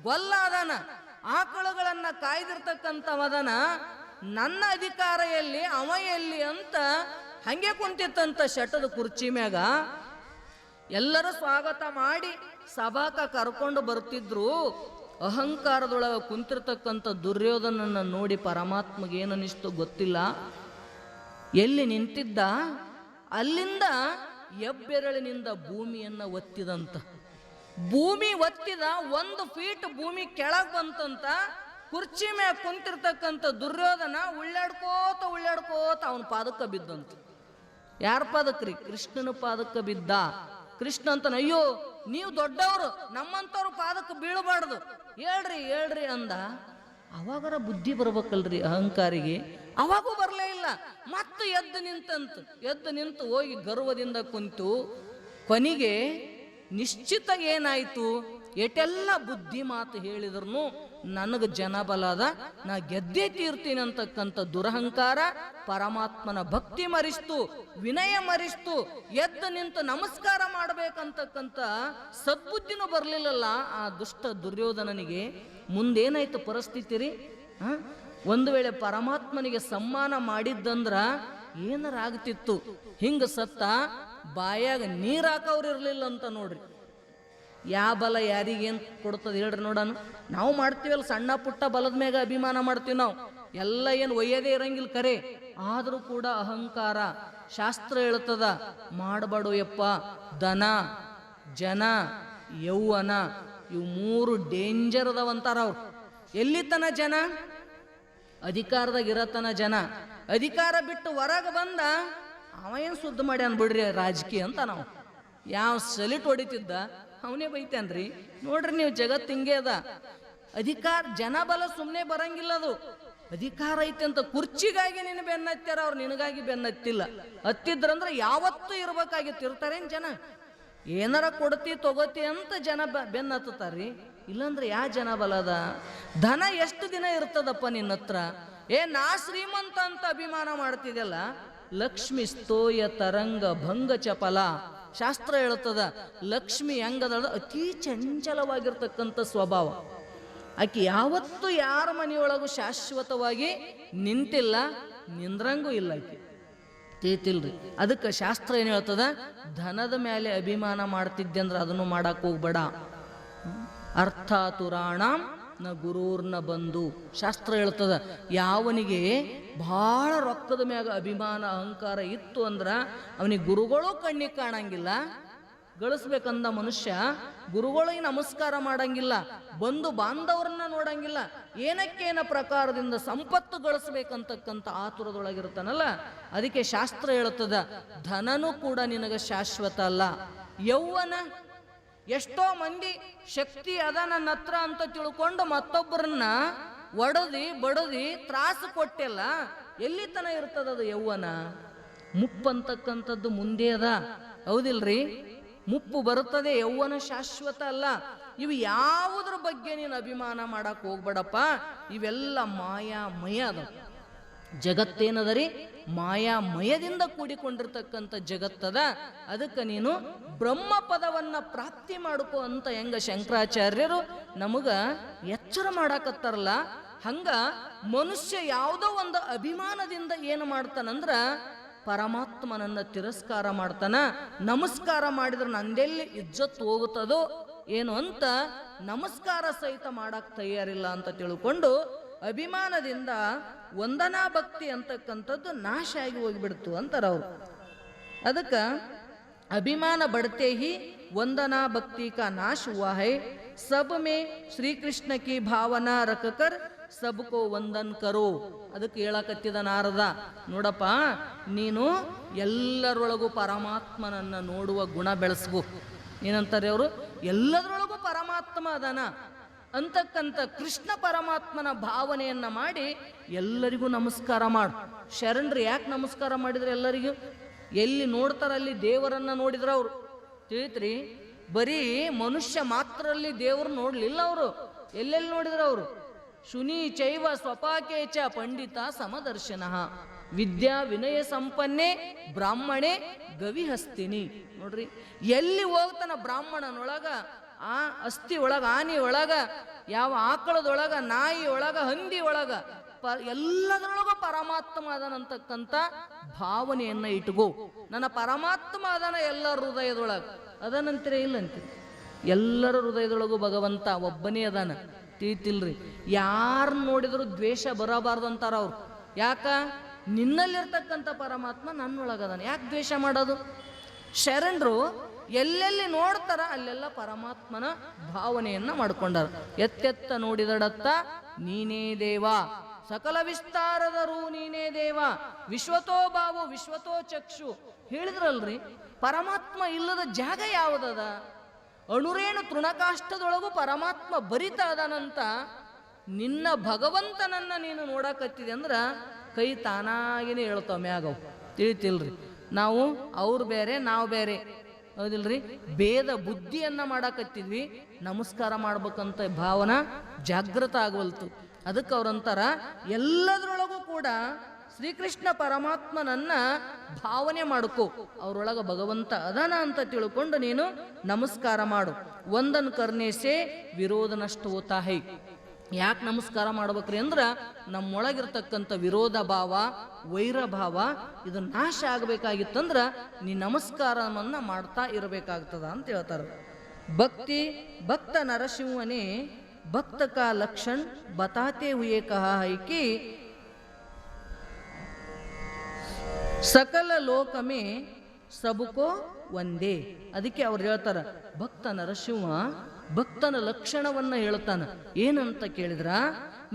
ಗೊಲ್ಲ ಅದಾನ, ಆಕಳುಗಳನ್ನ ಕಾಯ್ದಿರ್ತಕ್ಕಂಥವದನ, ನನ್ನ ಅಧಿಕಾರ ಎಲ್ಲಿ ಅವ ಎಲ್ಲಿ ಅಂತ ಹಂಗೆ ಕುಂತಿತ್ತಂತ ಶಟದ ಕುರ್ಚಿ ಮ್ಯಾಗ. ಎಲ್ಲರೂ ಸ್ವಾಗತ ಮಾಡಿ ಸಭಾಕ ಕರ್ಕೊಂಡು ಬರ್ತಿದ್ರು. ಅಹಂಕಾರದೊಳಗೆ ಕುಂತಿರ್ತಕ್ಕಂಥ ದುರ್ಯೋಧನನ್ನ ನೋಡಿ ಪರಮಾತ್ಮಗೆ ಏನನ್ನಿಸ್ತು ಗೊತ್ತಿಲ್ಲ. ಎಲ್ಲಿ ನಿಂತಿದ್ದ ಅಲ್ಲಿಂದ ಹೆಬ್ಬೆರಳಿನಿಂದ ಭೂಮಿಯನ್ನ ಒತ್ತಿದಂತ. ಭೂಮಿ ಒತ್ತಿದ, 1 ಫೀಟ್ ಭೂಮಿ ಕೆಳಗೆ ಬಂತಂತ. ಕುರ್ಚಿ ಮ್ಯಾಗ ಕುಂತಿರ್ತಕ್ಕಂಥ ದುರ್ಯೋಧನ ಉಳ್ಳಾಡ್ಕೋತ ಅವನ ಪಾದಕ್ಕೆ ಬಿದ್ದಂತ. ಯಾರ ಪಾದಕ್ರಿ? ಕೃಷ್ಣನ ಪಾದಕ್ಕೆ ಬಿದ್ದ. ಕೃಷ್ಣ ಅಂತಾನ, ಅಯ್ಯೋ ನೀವು ದೊಡ್ಡವರು, ನಮ್ಮಂತವ್ರ ಪಾದಕ್ಕೆ ಬೀಳಬಾರ್ದು, ಹೇಳ್ರಿ ಅಂದ. ಅವಾಗರ ಬುದ್ಧಿ ಬರ್ಬೇಕಲ್ರಿ ಅಹಂಕಾರಿಗೆ. ಅವಾಗೂ ಬರಲೇ ಇಲ್ಲ. ಮತ್ತೆ ಎದ್ದು ನಿಂತು ಹೋಗಿ ಗರ್ವದಿಂದ ಕುಂತು ಕೊನೆಗೆ ನಿಶ್ಚಿತ ಏನಾಯ್ತು, ಎಟೆಲ್ಲ ಬುದ್ಧಿ ಮಾತು ಹೇಳಿದ್ರು ನನಗೆ ಜನಬಲ ಅದ, ನಾ ಗೆದ್ದೇ ತೀರ್ತೀನಿ ಅಂತಕ್ಕಂಥ ದುರಹಂಕಾರ ಪರಮಾತ್ಮನ ಭಕ್ತಿ ಮರಿಸ್ತು, ವಿನಯ ಮರಿಸ್ತು. ಎದ್ದು ನಿಂತು ನಮಸ್ಕಾರ ಮಾಡಬೇಕಂತಕ್ಕಂಥ ಸದ್ಬುದ್ಧಿನೂ ಬರಲಿಲ್ಲಲ್ಲ ಆ ದುಷ್ಟ ದುರ್ಯೋಧನನಿಗೆ. ಮುಂದೇನಾಯ್ತು ಪರಿಸ್ಥಿತಿ ರೀ? ಒಂದು ವೇಳೆ ಪರಮಾತ್ಮನಿಗೆ ಸಮ್ಮಾನ ಮಾಡಿದ್ದಂದ್ರ ಏನಾರ ಆಗ್ತಿತ್ತು. ಹಿಂಗ ಸತ್ತ ಬಾಯಾಗ ನೀರ್ ಹಾಕವ್ರು ಇರ್ಲಿಲ್ಲ ಅಂತ ನೋಡ್ರಿ. ಯಾವ ಬಲ ಯಾರಿಗೇನ್ ಕೊಡ್ತದೆ ಹೇಳ್ರಿ ನೋಡೋಣ. ನಾವು ಮಾಡ್ತೀವಲ್ಲ ಸಣ್ಣ ಪುಟ್ಟ ಬಲದ ಮ್ಯಾಗ ಅಭಿಮಾನ ಮಾಡ್ತೀವಿ ನಾವು, ಎಲ್ಲ ಏನು ಒಯ್ಯದೇ ಇರಂಗಿಲ್ಲ ಕರೆ. ಆದ್ರೂ ಕೂಡ ಅಹಂಕಾರ. ಶಾಸ್ತ್ರ ಹೇಳ್ತದ ಮಾಡಬಾಡು ಯಪ್ಪ. ಧನ, ಜನ, ಯೌವನ ಇವು 3 ಡೇಂಜರ್ ಅದಾವಂತಾರ ಅವ್ರು. ಎಲ್ಲಿತನ ಜನ? ಅಧಿಕಾರದಾಗ ಇರತನ ಜನ. ಅಧಿಕಾರ ಬಿಟ್ಟು ಹೊರಗೆ ಬಂದ ಅವ ಏನು ಸುದ್ದಿ ಮಾಡಿ ಅನ್ಬಿಡ್ರಿ ರಾಜಕೀಯ ಅಂತ. ನಾವು ಯಾವ ಸಲಿಟ್ ಹೊಡಿತಿದ್ದ ಅವನೇ ಬೈತೇನ್ರಿ. ನೋಡ್ರಿ ನೀವು, ಜಗತ್ತು ಹಿಂಗೆ ಅದ. ಅಧಿಕಾರ ಜನ ಬಲ ಸುಮ್ಮನೆ ಬರಂಗಿಲ್ಲ. ಅದು ಅಧಿಕಾರ ಐತೆ ಅಂತ ಕುರ್ಚಿಗಾಗಿ ನಿನ್ನ ಬೆನ್ನತ್ತಾರ, ಅವ್ರು ನಿನಗಾಗಿ ಬೆನ್ನತ್ತಿಲ್ಲ. ಹತ್ತಿದ್ರಂದ್ರೆ ಯಾವತ್ತೂ ಇರ್ಬೇಕಾಗಿತ್ತು. ಇರ್ತಾರೇನ್ ಜನ? ಏನಾರ ಕೊಡ್ತಿ ತಗೋತಿ ಅಂತ ಜನ ಬೆನ್ನ ಹತ್ತಾರ್ರಿ. ಇಲ್ಲಾಂದ್ರೆ ಯಾ ಜನ ಬಲ ಅದ? ಧನ ಎಷ್ಟು ದಿನ ಇರ್ತದಪ್ಪ ನಿನ್ನ ಹತ್ರ? ನಾ ಶ್ರೀಮಂತ ಅಂತ ಅಭಿಮಾನ ಮಾಡ್ತಿದ್ದಲ್ಲ. ಲಕ್ಷ್ಮಿ ಸ್ತೋಯ ತರಂಗ ಭಂಗ ಚಪಲ. ಶಾಸ್ತ್ರ ಹೇಳ್ತದ ಲಕ್ಷ್ಮಿ ಹೆಂಗದ, ಅತಿ ಚಂಚಲವಾಗಿರ್ತಕ್ಕಂಥ ಸ್ವಭಾವ. ಆಕೆ ಯಾವತ್ತೂ ಯಾರ ಮನೆಯೊಳಗೂ ಶಾಶ್ವತವಾಗಿ ನಿಂತಿಲ್ಲ, ನಿಂದ್ರಂಗೂ ಇಲ್ಲ ಆಕೆ. ತೇತಿಲ್ರಿ. ಅದಕ್ಕೆ ಶಾಸ್ತ್ರ ಏನು ಹೇಳ್ತದ, ಧನದ ಮೇಲೆ ಅಭಿಮಾನ ಮಾಡ್ತಿದ್ದೆ ಅಂದ್ರೆ ಅದನ್ನು ಮಾಡಕ್ ಹೋಗ್ಬೇಡ. ಅರ್ಥಾತುರಾಣಂ ನ ಗುರೂರ್ನ ಬಂಧು. ಶಾಸ್ತ್ರ ಹೇಳ್ತದ ಯಾವನಿಗೆ ಬಹಳ ರೊಕ್ಕದ ಮ್ಯಾಗ ಅಭಿಮಾನ ಅಹಂಕಾರ ಇತ್ತು ಅಂದ್ರ ಅವನಿಗೆ ಗುರುಗಳು ಕಣ್ಣಿಗೆ ಕಾಣಂಗಿಲ್ಲ. ಗಳಿಸ್ಬೇಕಂದ ಮನುಷ್ಯ ಗುರುಗಳಿಗೆ ನಮಸ್ಕಾರ ಮಾಡಂಗಿಲ್ಲ, ಬಂಧು ಬಾಂಧವರನ್ನ ನೋಡಂಗಿಲ್ಲ. ಏನಕ್ಕೇನ ಪ್ರಕಾರದಿಂದ ಸಂಪತ್ತು ಗಳಿಸ್ಬೇಕಂತಕ್ಕಂಥ ಆತುರದೊಳಗಿರ್ತಾನಲ್ಲ. ಅದಕ್ಕೆ ಶಾಸ್ತ್ರ ಹೇಳುತ್ತದ ಧನನೂ ಕೂಡ ನಿನಗೆ ಶಾಶ್ವತ ಅಲ್ಲ. ಯೌವನ, ಎಷ್ಟೋ ಮಂದಿ ಶಕ್ತಿ ಅದ ನನ್ನ ಹತ್ರ ಅಂತ ತಿಳ್ಕೊಂಡು ಮತ್ತೊಬ್ಬರನ್ನ ಒಡದಿ ಬಡದಿ ತ್ರಾಸು ಕೊಟ್ಟೆಲ್ಲ. ಎಲ್ಲಿ ತನ ಇರ್ತದದು ಯೌವನ? ಮುಪ್ಪು ಅಂತಕ್ಕಂಥದ್ದು ಮುಂದೆ ಅದ, ಹೌದಿಲ್ರಿ? ಮುಪ್ಪು ಬರುತ್ತದೆ, ಯೌವನ ಶಾಶ್ವತ ಅಲ್ಲ. ಇವು ಯಾವುದ್ರ ಬಗ್ಗೆ ನೀನು ಅಭಿಮಾನ ಮಾಡಕ್ ಹೋಗ್ಬೇಡಪ್ಪ. ಇವೆಲ್ಲ ಮಾಯಾಮಯ ಅದ. ಜಗತ್ತೇನದರಿ? ಮಾಯಾಮಯದಿಂದ ಕೂಡಿಕೊಂಡಿರ್ತಕ್ಕಂಥ ಜಗತ್ತದ. ಅದಕ್ಕೆ ನೀನು ಬ್ರಹ್ಮ ಪದವನ್ನ ಪ್ರಾಪ್ತಿ ಮಾಡ್ಕೋ ಅಂತ ಹೆಂಗ ಶಂಕರಾಚಾರ್ಯರು ನಮಗ ಎಚ್ಚರ ಮಾಡಾಕತ್ತಾರಲ್ಲ, ಹಂಗ ಮನುಷ್ಯ ಯಾವುದೋ ಒಂದು ಅಭಿಮಾನದಿಂದ ಏನು ಮಾಡ್ತಾನಂದ್ರ ಪರಮಾತ್ಮನನ್ನ ತಿರಸ್ಕಾರ ಮಾಡ್ತಾನ. ನಮಸ್ಕಾರ ಮಾಡಿದ್ರೆ ನಂದೆಲ್ಲಿ ಇಜ್ಜತ್ತು ಹೋಗುತ್ತದೋ ಏನು ಅಂತ ನಮಸ್ಕಾರ ಸಹಿತ ಮಾಡಕ್ ತಯಾರಿಲ್ಲ ಅಂತ ತಿಳ್ಕೊಂಡು ಅಭಿಮಾನದಿಂದ ವಂದನಾ ಭಕ್ತಿ ಅಂತಕ್ಕಂಥದ್ದು ನಾಶ ಆಗಿ ಹೋಗಿಬಿಡ್ತು ಅಂತಾರ ಅವರು. ಅದಕ್ಕೆ ಅಭಿಮಾನ बढ़ते ही वंदना भक्ति का नाश हुआ है. सब में श्री कृष्ण की भावना रखकर सबको ವಂದನ್ ಕರೋ. ಅದಕ್ಕೆ ಹೇಳಕತ್ತಿದ ನಾರದ, ನೋಡಪ್ಪ ನೀನು ಎಲ್ಲರೊಳಗೂ ಪರಮಾತ್ಮನನ್ನ ನೋಡುವ ಗುಣ ಬೆಳೆಸ್ಬೋ. ಏನಂತಾರೆ ಅವರು? ಎಲ್ಲದರೊಳಗೂ ಪರಮಾತ್ಮ ಅದಾನ ಅಂತಕ್ಕಂಥ ಕೃಷ್ಣ ಪರಮಾತ್ಮನ ಭಾವನೆಯನ್ನ ಮಾಡಿ ಎಲ್ಲರಿಗೂ ನಮಸ್ಕಾರ ಮಾಡು. ಶರಣರು ಯಾಕೆ ನಮಸ್ಕಾರ ಮಾಡಿದ್ರೆ ಎಲ್ಲರಿಗೂ? ಎಲ್ಲಿ ನೋಡ್ತಾರ ಅಲ್ಲಿ ದೇವರನ್ನ ನೋಡಿದ್ರ ಅವರು. ತಿಳಿತ್ರಿ? ಬರೀ ಮನುಷ್ಯ ಮಾತ್ರ ಅಲ್ಲಿ ದೇವರು ನೋಡ್ಲಿಲ್ಲ ಅವರು. ಎಲ್ಲೆಲ್ಲಿ ನೋಡಿದ್ರ ಅವರು? ಶುನಿ ಚೈವ ಸ್ವಪಾಕೇಚ ಪಂಡಿತ ಸಮದರ್ಶನ. ವಿದ್ಯಾ ವಿನಯ ಸಂಪನ್ನೆ ಬ್ರಾಹ್ಮಣೆ ಗವಿಹಸ್ತಿನಿ. ನೋಡ್ರಿ, ಎಲ್ಲಿ ಹೋಗ್ತಾನ ಬ್ರಾಹ್ಮಣನೊಳಗ, ಆ ಅಸ್ಥಿ ಒಳಗ, ಆನಿ ಒಳಗ, ಯಾವ ಆಕಳದೊಳಗ, ನಾಯಿ ಒಳಗ, ಹಂದಿ ಒಳಗ, ಎಲ್ಲದರೊಳಗೂ ಪರಮಾತ್ಮ ಅದನಂತಕ್ಕಂಥ ಭಾವನೆಯನ್ನ ಇಟ್ಕೋ. ನನ್ನ ಪರಮಾತ್ಮ ಅದನ ಎಲ್ಲರ ಹೃದಯದೊಳಗ ಅದನಂತೀರ ಇಲ್ಲಂತೀರಿ? ಎಲ್ಲರ ಹೃದಯದೊಳಗೂ ಭಗವಂತ ಒಬ್ಬನೇ ಅದಾನ, ತಿಳಿತಿಲ್ರಿ? ಯಾರು ನೋಡಿದ್ರು ದ್ವೇಷ ಬರಬಾರ್ದು ಅಂತಾರ ಅವ್ರು. ಯಾಕ? ನಿನ್ನಲ್ಲಿರ್ತಕ್ಕಂಥ ಪರಮಾತ್ಮ ನನ್ನೊಳಗದಾನ, ಯಾಕೆ ದ್ವೇಷ ಮಾಡೋದು? ಶರಣರು ಎಲ್ಲೆಲ್ಲಿ ನೋಡ್ತಾರ ಅಲ್ಲೆಲ್ಲ ಪರಮಾತ್ಮನ ಭಾವನೆಯನ್ನ ಮಾಡ್ಕೊಂಡಾರ. ಎತ್ತೆತ್ತ ನೋಡಿದಡತ್ತ ನೀನೇ ದೇವ, ಸಕಲ ವಿಸ್ತಾರದರೂ ನೀನೇ ದೇವ, ವಿಶ್ವತೋ ಭಾವು ವಿಶ್ವತೋ ಚಕ್ಷು ಹೇಳಿದ್ರಲ್ರಿ. ಪರಮಾತ್ಮ ಇಲ್ಲದ ಜಾಗ ಯಾವುದದ? ಅಣುರೇನು ತೃಣಕಾಷ್ಟದೊಳಗೂ ಪರಮಾತ್ಮ ಬರಿತಾ ಅದಾನಂತ. ನಿನ್ನ ಭಗವಂತನನ್ನ ನೀನು ನೋಡಕತ್ತಿದೆ ಅಂದ್ರ ಕೈ ತಾನಾಗಿನೇ ಹೇಳ್ತಾವ ಮ್ಯಾಗವು, ತಿಳಿತಿಲ್ರಿ? ನಾವು ಅವ್ರು ಬೇರೆ ನಾವು ಬೇರೆ, ಹೌದಿಲ್ರಿ? ಭೇದ ಬುದ್ಧಿಯನ್ನ ಮಾಡಾಕತ್ತಿದ್ವಿ, ನಮಸ್ಕಾರ ಮಾಡ್ಬೇಕಂತ ಭಾವನಾ ಜಾಗೃತ ಆಗವಲ್ತು. ಅದಕ್ಕೆ ಅವ್ರಂತಾರ ಎಲ್ಲದರೊಳಗೂ ಕೂಡ ಶ್ರೀಕೃಷ್ಣ ಪರಮಾತ್ಮನನ್ನ ಭಾವನೆ ಮಾಡ್ಕೋ, ಅವರೊಳಗ ಭಗವಂತ ಅದಾನ ಅಂತ ತಿಳ್ಕೊಂಡು ನೀನು ನಮಸ್ಕಾರ ಮಾಡು. ಒಂದನ್ ಕರ್ನೇಸೆ ವಿರೋಧನಷ್ಟು ಓತಾಹೈ. ಯಾಕೆ ನಮಸ್ಕಾರ ಮಾಡ್ಬೇಕ್ರಿ ಅಂದ್ರ ನಮ್ಮೊಳಗಿರ್ತಕ್ಕಂಥ ವಿರೋಧ ಭಾವ, ವೈರ ಭಾವ ಇದು ನಾಶ ಆಗಬೇಕಾಗಿತ್ತಂದ್ರ ನೀ ನಮಸ್ಕಾರವನ್ನ ಮಾಡ್ತಾ ಇರಬೇಕಾಗ್ತದ ಅಂತ ಹೇಳ್ತಾರೆ. ಭಕ್ತಿ ಭಕ್ತ ನರಸಿಂಹನೇ ಭಕ್ತ ಕಾ ಲಕ್ಷಣ್ ಬತಾತೆ ಹುಯೇ ಕಹಾ ಹೈ ಕಿ ಸಕಲ ಲೋಕಮೇ ಸಬುಕೋ ಒಂದೇ. ಅದಕ್ಕೆ ಅವ್ರು ಹೇಳ್ತಾರ ಭಕ್ತ ನರಸಿಂಹ ಭಕ್ತನ ಲಕ್ಷಣವನ್ನ ಹೇಳ್ತಾನ. ಏನಂತ ಕೇಳಿದ್ರ,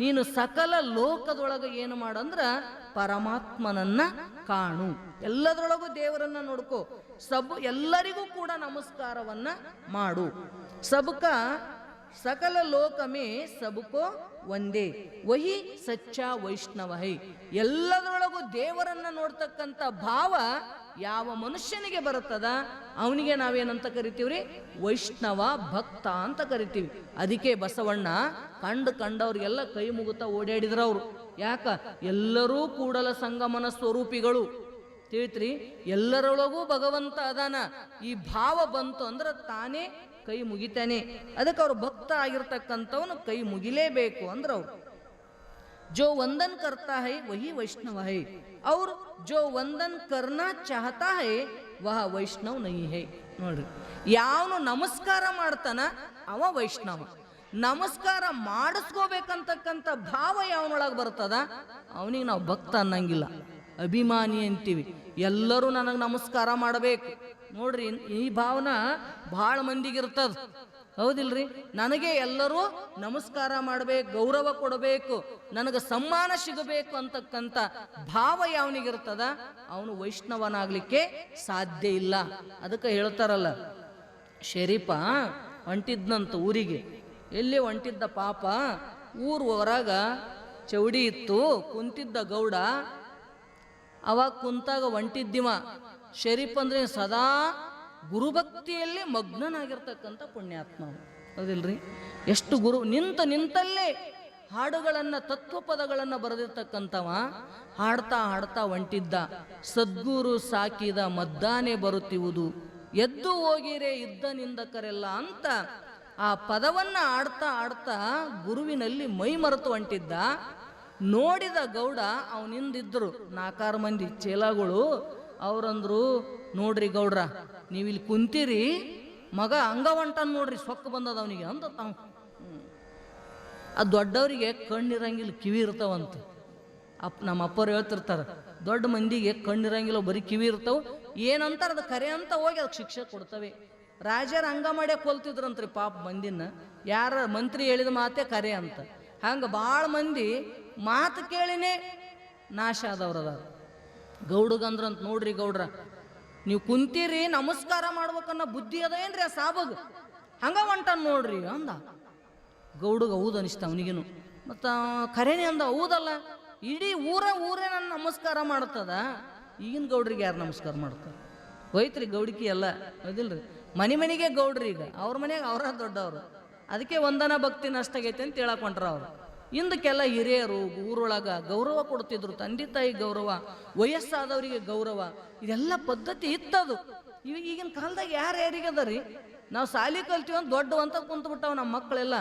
ನೀನು ಸಕಲ ಲೋಕದೊಳಗೆ ಏನು ಮಾಡಂದ್ರ ಪರಮಾತ್ಮನನ್ನ ಕಾಣು, ಎಲ್ಲದರೊಳಗೂ ದೇವರನ್ನ ನೋಡ್ಕೋ, ಎಲ್ಲರಿಗೂ ಕೂಡ ನಮಸ್ಕಾರವನ್ನ ಮಾಡು. ಸಬಕ ಸಕಲ ಲೋಕಮೇ ಸಬುಕೋ ಒಂದೇ ವಹಿ ಸಚ್ಚಾ ವೈಷ್ಣವ ಹೈ. ಎಲ್ಲದರೊಳಗೂ ದೇವರನ್ನ ನೋಡ್ತಕ್ಕಂಥ ಭಾವ ಯಾವ ಮನುಷ್ಯನಿಗೆ ಬರುತ್ತದ ಅವನಿಗೆ ನಾವೇನಂತ ಕರಿತೀವ್ರಿ? ವೈಷ್ಣವ ಭಕ್ತ ಅಂತ ಕರಿತೀವಿ. ಅದಕ್ಕೆ ಬಸವಣ್ಣ ಕಂಡವ್ರಿಗೆಲ್ಲ ಕೈ ಮುಗುತ್ತಾ ಓಡಾಡಿದ್ರವ್ರು. ಯಾಕ? ಎಲ್ಲರೂ ಕೂಡಲ ಸಂಗಮನ ಸ್ವರೂಪಿಗಳು, ತಿಳಿತ್ರಿ? ಎಲ್ಲರೊಳಗೂ ಭಗವಂತ ಅದಾನ. ಈ ಭಾವ ಬಂತು ಅಂದ್ರೆ ತಾನೇ ಕೈ ಮುಗಿತಾನೆ. ಅದಕ್ಕೆ ಅವ್ರು ಭಕ್ತ ಆಗಿರ್ತಕ್ಕಂಥವನು ಕೈ ಮುಗಿಲೇಬೇಕು ಅಂದ್ರೆ ಅವ್ರು ಜೋ ವಂದನ್ ಕರ್ತಾ ಹೈ ವಹಿ ವೈಷ್ಣವ ಹೈ, ಅವ್ರು ಜೋ ವಂದನ್ ಕರ್ನಾ ಚಾಹತಾ ಹೈ ವಹ ವೈಷ್ಣವ್ ನಹಿ ಹೈ. ನೋಡ್ರಿ, ಯಾವನು ನಮಸ್ಕಾರ ಮಾಡ್ತಾನ ಅವ ವೈಷ್ಣವ. ನಮಸ್ಕಾರ ಮಾಡಿಸ್ಕೋಬೇಕಂತಕ್ಕಂಥ ಭಾವ ಯಾವನೊಳಗೆ ಬರ್ತದ ಅವನಿಗೆ ನಾವು ಭಕ್ತ ಅನ್ನಂಗಿಲ್ಲ, ಅಭಿಮಾನಿ ಅಂತೀವಿ. ಎಲ್ಲರೂ ನನಗೆ ನಮಸ್ಕಾರ ಮಾಡಬೇಕು. ನೋಡ್ರಿ, ಈ ಭಾವನ ಭಾಳ ಮಂದಿಗಿರ್ತದ, ಹೌದಿಲ್ರಿ? ನನಗೆ ಎಲ್ಲರೂ ನಮಸ್ಕಾರ ಮಾಡಬೇಕು, ಗೌರವ ಕೊಡಬೇಕು, ನನಗೆ ಸಮ್ಮಾನ ಸಿಗಬೇಕು ಅಂತಕ್ಕಂಥ ಭಾವ ಯಾವನಿಗಿರ್ತದ ಅವನು ವೈಷ್ಣವನಾಗ್ಲಿಕ್ಕೆ ಸಾಧ್ಯ ಇಲ್ಲ. ಅದಕ್ಕೆ ಹೇಳ್ತಾರಲ್ಲ, ಶರೀಫ ಹೊಂಟಿದ್ನಂತ ಊರಿಗೆ. ಎಲ್ಲಿ ಹೊಂಟಿದ್ದ ಪಾಪ? ಊರು ಹೊರಗ ಚೌಡಿ ಇತ್ತು, ಕುಂತಿದ್ದ ಗೌಡ. ಅವಾಗ ಕುಂತಾಗ ಹೊಂಟಿದ್ದಿವ. ಶರೀಫ್ ಅಂದ್ರೆ ಸದಾ ಗುರುಭಕ್ತಿಯಲ್ಲಿ ಮಗ್ನನಾಗಿರ್ತಕ್ಕಂಥ ಪುಣ್ಯಾತ್ಮ, ಹೌದಿಲ್ರಿ? ಎಷ್ಟು ಗುರು ನಿಂತಲ್ಲೇ ಹಾಡುಗಳನ್ನ, ತತ್ವಪದಗಳನ್ನ ಬರೆದಿರ್ತಕ್ಕಂಥವ ಹಾಡ್ತಾ ಹಾಡ್ತಾ ಹೊಂಟಿದ್ದ. ಸದ್ಗುರು ಸಾಕಿದ ಮದ್ದಾನೆ ಬರುತ್ತಿರುವುದು, ಎದ್ದು ಹೋಗಿರೆ ಇದ್ದ ನಿಂದಕರೆಲ್ಲ ಅಂತ ಆ ಪದವನ್ನ ಆಡ್ತಾ ಆಡ್ತಾ ಗುರುವಿನಲ್ಲಿ ಮೈ ಮರೆತು ಹೊಂಟಿದ್ದ. ನೋಡಿದ ಗೌಡ ಅವನಿಂದಿದ್ರು 4 ಮಂದಿ ಚೇಲಾಗಳು. ಅವ್ರಂದ್ರು, ನೋಡ್ರಿ ಗೌಡ್ರ, ನೀವಿಲ್ಲಿ ಕುಂತೀರಿ, ಮಗ ಹಂಗ ಹೊಂಟನ್ ನೋಡ್ರಿ, ಸೊಕ್ಕ ಬಂದದ ಅವನಿಗೆ ಅಂತ ತಾವು. ಆ ದೊಡ್ಡವರಿಗೆ ಕಣ್ಣಿರಂಗಿಲ್ಲ, ಕಿವಿ ಇರ್ತಾವಂತ. ನಮ್ಮ ಅಪ್ಪರು ಹೇಳ್ತಿರ್ತಾರ, ದೊಡ್ಡ ಮಂದಿಗೆ ಕಣ್ಣಿರಂಗಿಲ್ಲ, ಬರೀ ಕಿವಿ ಇರ್ತಾವ. ಏನಂತಾರ ಅದು ಕರೆ ಅಂತ ಹೋಗಿ ಅದಕ್ಕೆ ಶಿಕ್ಷೆ ಕೊಡ್ತವೆ. ರಾಜರು ಹಂಗ ಮಾಡ್ಯಾಕ ಕೊಲ್ತಿದ್ರಂತ್ರಿ ಪಾಪ ಮಂದಿನ. ಯಾರ ಮಂತ್ರಿ ಹೇಳಿದ ಮಾತೇ ಕರೆ ಅಂತ. ಹಂಗೆ ಭಾಳ ಮಂದಿ ಮಾತು ಕೇಳಿನೇ ನಾಶ ಆದವ್ರದ. ಗೌಡಗಂದ್ರಂತ, ನೋಡ್ರಿ ಗೌಡ್ರ, ನೀವು ಕುಂತೀರಿ, ನಮಸ್ಕಾರ ಮಾಡ್ಬೇಕನ್ನ ಬುದ್ಧಿ ಅದ ಏನ್ರಿ ಆ ಸಾಬಗ್? ಹಂಗ ಹೊಂಟನ್ ನೋಡ್ರಿ ಅಂದ. ಗೌಡಗ ಹೌದು ಅನಿಸ್ತ ಅವನಿಗೇನು. ಮತ್ತು ಖರೇನೆ ಅಂದ, ಹೌದಲ್ಲ, ಇಡೀ ಊರೇ ನನ್ನ ನಮಸ್ಕಾರ ಮಾಡ್ತದ. ಈಗಿನ ಗೌಡ್ರಿಗೆ ಯಾರು ನಮಸ್ಕಾರ ಮಾಡ್ತಾರೆ? ಹೋಯ್ತ್ರಿ ಗೌಡಿಕೆ ಎಲ್ಲ, ಹೌದಿಲ್ರಿ? ಮನೆಗೆ ಗೌಡ್ರಿ. ಈಗ ಅವ್ರ ಮನೆಯಾಗ ಅವ್ರ ದೊಡ್ಡವ್ರು. ಅದಕ್ಕೆ ವಂದನಾ ಭಕ್ತಿ ನಷ್ಟಾಗೈತೆ ಅಂತ ಹೇಳಕೊಂಡ್ರ ಅವ್ರು. ಹಿಂದಕ್ಕೆಲ್ಲ ಹಿರಿಯರು ಊರೊಳಗ ಗೌರವ ಕೊಡ್ತಿದ್ರು, ತಂದೆ ತಾಯಿ ಗೌರವ, ವಯಸ್ಸಾದವರಿಗೆ ಗೌರವ, ಇದೆಲ್ಲ ಪದ್ಧತಿ ಇತ್ತದು. ಈಗಿನ ಕಾಲದಾಗ ಯಾರ್ಯಾರಿಗದ ರೀ? ನಾವು ಸಾಲಿ ಕಲ್ತೀವಿ ಅಂತ ದೊಡ್ಡ ಅಂತ ಕುಂತು ಬಿಟ್ಟವ ನಮ್ಮ ಮಕ್ಕಳೆಲ್ಲ.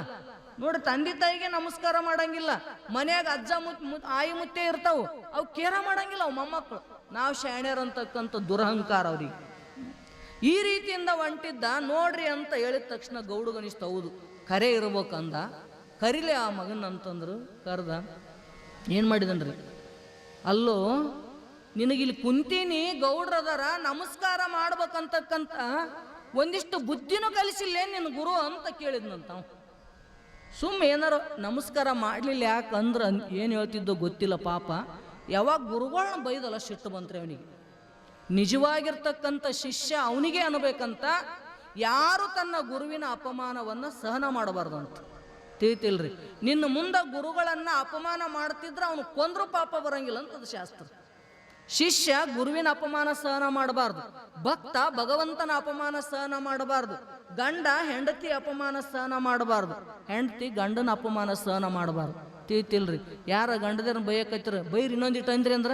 ನೋಡಿ, ತಂದೆ ತಾಯಿಗೆ ನಮಸ್ಕಾರ ಮಾಡಂಗಿಲ್ಲ, ಮನ್ಯಾಗ ಅಜ್ಜ ಆಯಿ ಮುತ್ತೆ ಇರ್ತಾವು, ಅವು ಕೇರ ಮಾಡಂಗಿಲ್ಲ ಅವು ಮೊಮ್ಮಕ್ಕಳು. ನಾವು ಶಾಣ್ಯರ್ ಅಂತಕ್ಕಂಥ ದುರಹಂಕಾರ ಅವ್ರಿಗೆ. ಈ ರೀತಿಯಿಂದ ಹೊಂಟಿದ್ದ. ನೋಡ್ರಿ ಅಂತ ಹೇಳಿದ ತಕ್ಷಣ ಗೌಡುಗನಿಷ್ಠ ಹೌದು ಕರೆ ಇರ್ಬೇಕಂದ. ಕರಿಲೆ ಆ ಮಗನ ಅಂತಂದ್ರು. ಕರ್ದ. ಏನು ಮಾಡಿದನ್ರಿ? ಅಲ್ಲೋ, ನಿನಗಿಲ್ಲಿ ಕುಂತೀನಿ, ಗೌಡ್ರದಾರ, ನಮಸ್ಕಾರ ಮಾಡ್ಬೇಕಂತಕ್ಕಂಥ ಒಂದಿಷ್ಟು ಬುದ್ಧಿನೂ ಕಲಿಸಿಲ್ಲ ನಿನ್ನ ಗುರು ಅಂತ ಕೇಳಿದ್ನಂತ. ಏನಾರು ನಮಸ್ಕಾರ ಮಾಡಲಿಲ್ಲ, ಯಾಕಂದ್ರೆ ಏನು ಹೇಳ್ತಿದ್ದೋ ಗೊತ್ತಿಲ್ಲ ಪಾಪ. ಯಾವಾಗ ಗುರುಗಳನ್ನ ಬೈದಲ್ಲ ಸಿಟ್ಟು ಬಂತ್ರಿ ಅವನಿಗೆ. ನಿಜವಾಗಿರ್ತಕ್ಕಂಥ ಶಿಷ್ಯ ಅವನಿಗೆ ಅನ್ಬೇಕಂತ. ಯಾರು ತನ್ನ ಗುರುವಿನ ಅಪಮಾನವನ್ನು ಸಹನ ಮಾಡಬಾರ್ದಂತ. ತಿಳಿತಿಲ್ರಿ? ನಿನ್ನ ಮುಂದೆ ಗುರುಗಳನ್ನ ಅಪಮಾನ ಮಾಡ್ತಿದ್ರೆ ಅವನು ಕೊಂದ್ರು ಪಾಪ ಬರಂಗಿಲ್ಲ ಅಂತದ ಶಾಸ್ತ್ರ. ಶಿಷ್ಯ ಗುರುವಿನ ಅಪಮಾನ ಸಹನ ಮಾಡಬಾರ್ದು, ಭಕ್ತ ಭಗವಂತನ ಅಪಮಾನ ಸಹನ ಮಾಡಬಾರ್ದು, ಗಂಡ ಹೆಂಡತಿ ಅಪಮಾನ ಸಹನ ಮಾಡಬಾರ್ದು, ಹೆಂಡತಿ ಗಂಡನ ಅಪಮಾನ ಸಹನ ಮಾಡಬಾರ್ದು. ತಿಳಿತಿಲ್ರಿ? ಯಾರ ಗಂಡದೇನ ಬೈಯಕತ್ತಿರ ಬೈರಿ ಇನ್ನೊಂದಿಟ್ಟು ಅಂದ್ರಿ ಅಂದ್ರ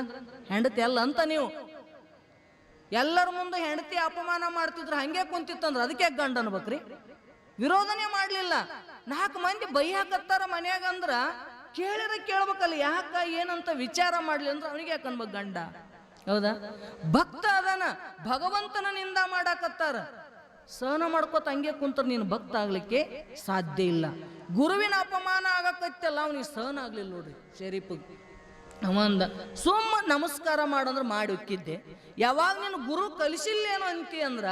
ಹೆಂಡತಿ ಅಲ್ಲ ಅಂತ. ನೀವು ಎಲ್ಲರ ಮುಂದೆ ಹೆಂಡತಿ ಅಪಮಾನ ಮಾಡ್ತಿದ್ರು, ಹಂಗೆ ಕುಂತಿತ್ತಂದ್ರ ಅದಕ್ಕೆ ಗಂಡ ಅನ್ಬೇಕ್ರಿ? ವಿರೋಧನೆ ಮಾಡ್ಲಿಲ್ಲ. 4 ಮಂದಿ ಬೈಯಾಕತ್ತಾರ ಮನ್ಯಾಗ ಅಂದ್ರ ಕೇಳಿದ್ರೆ ಕೇಳ್ಬೇಕಲ್ಲ, ಯಾಕ ಏನಂತ ವಿಚಾರ ಮಾಡ್ಲಿ ಅಂದ್ರೆ ಅವನಿಗೆ ಯಾಕೆ ಅನ್ಬೇಕು ಗಂಡ? ಹೌದಾ? ಭಕ್ತ ಅದನ, ಭಗವಂತನ ನಿಂದ ಮಾಡಾಕತ್ತಾರ, ಸಹನ ಮಾಡ್ಕೋತ ಹಂಗೆ ಕುಂತ್ರ ನೀನು ಭಕ್ತ ಆಗ್ಲಿಕ್ಕೆ ಸಾಧ್ಯ ಇಲ್ಲ. ಗುರುವಿನ ಅಪಮಾನ ಆಗಕತ್ತಲ್ಲ, ಅವನಿಗೆ ಸಹನ ಆಗ್ಲಿಲ್ಲ ನೋಡ್ರಿ ಶರೀಫಿಗೆ. ಅವಂದ ಸುಮ್ಮ ನಮಸ್ಕಾರ ಮಾಡಂದ್ರೆ ಮಾಡಿ ಹೋಗಿದ್ದೆ. ಯಾವಾಗ ನೀನು ಗುರು ಕಲಿಸಿಲ್ಲೇನೋ ಅಂತಿ ಅಂದ್ರ,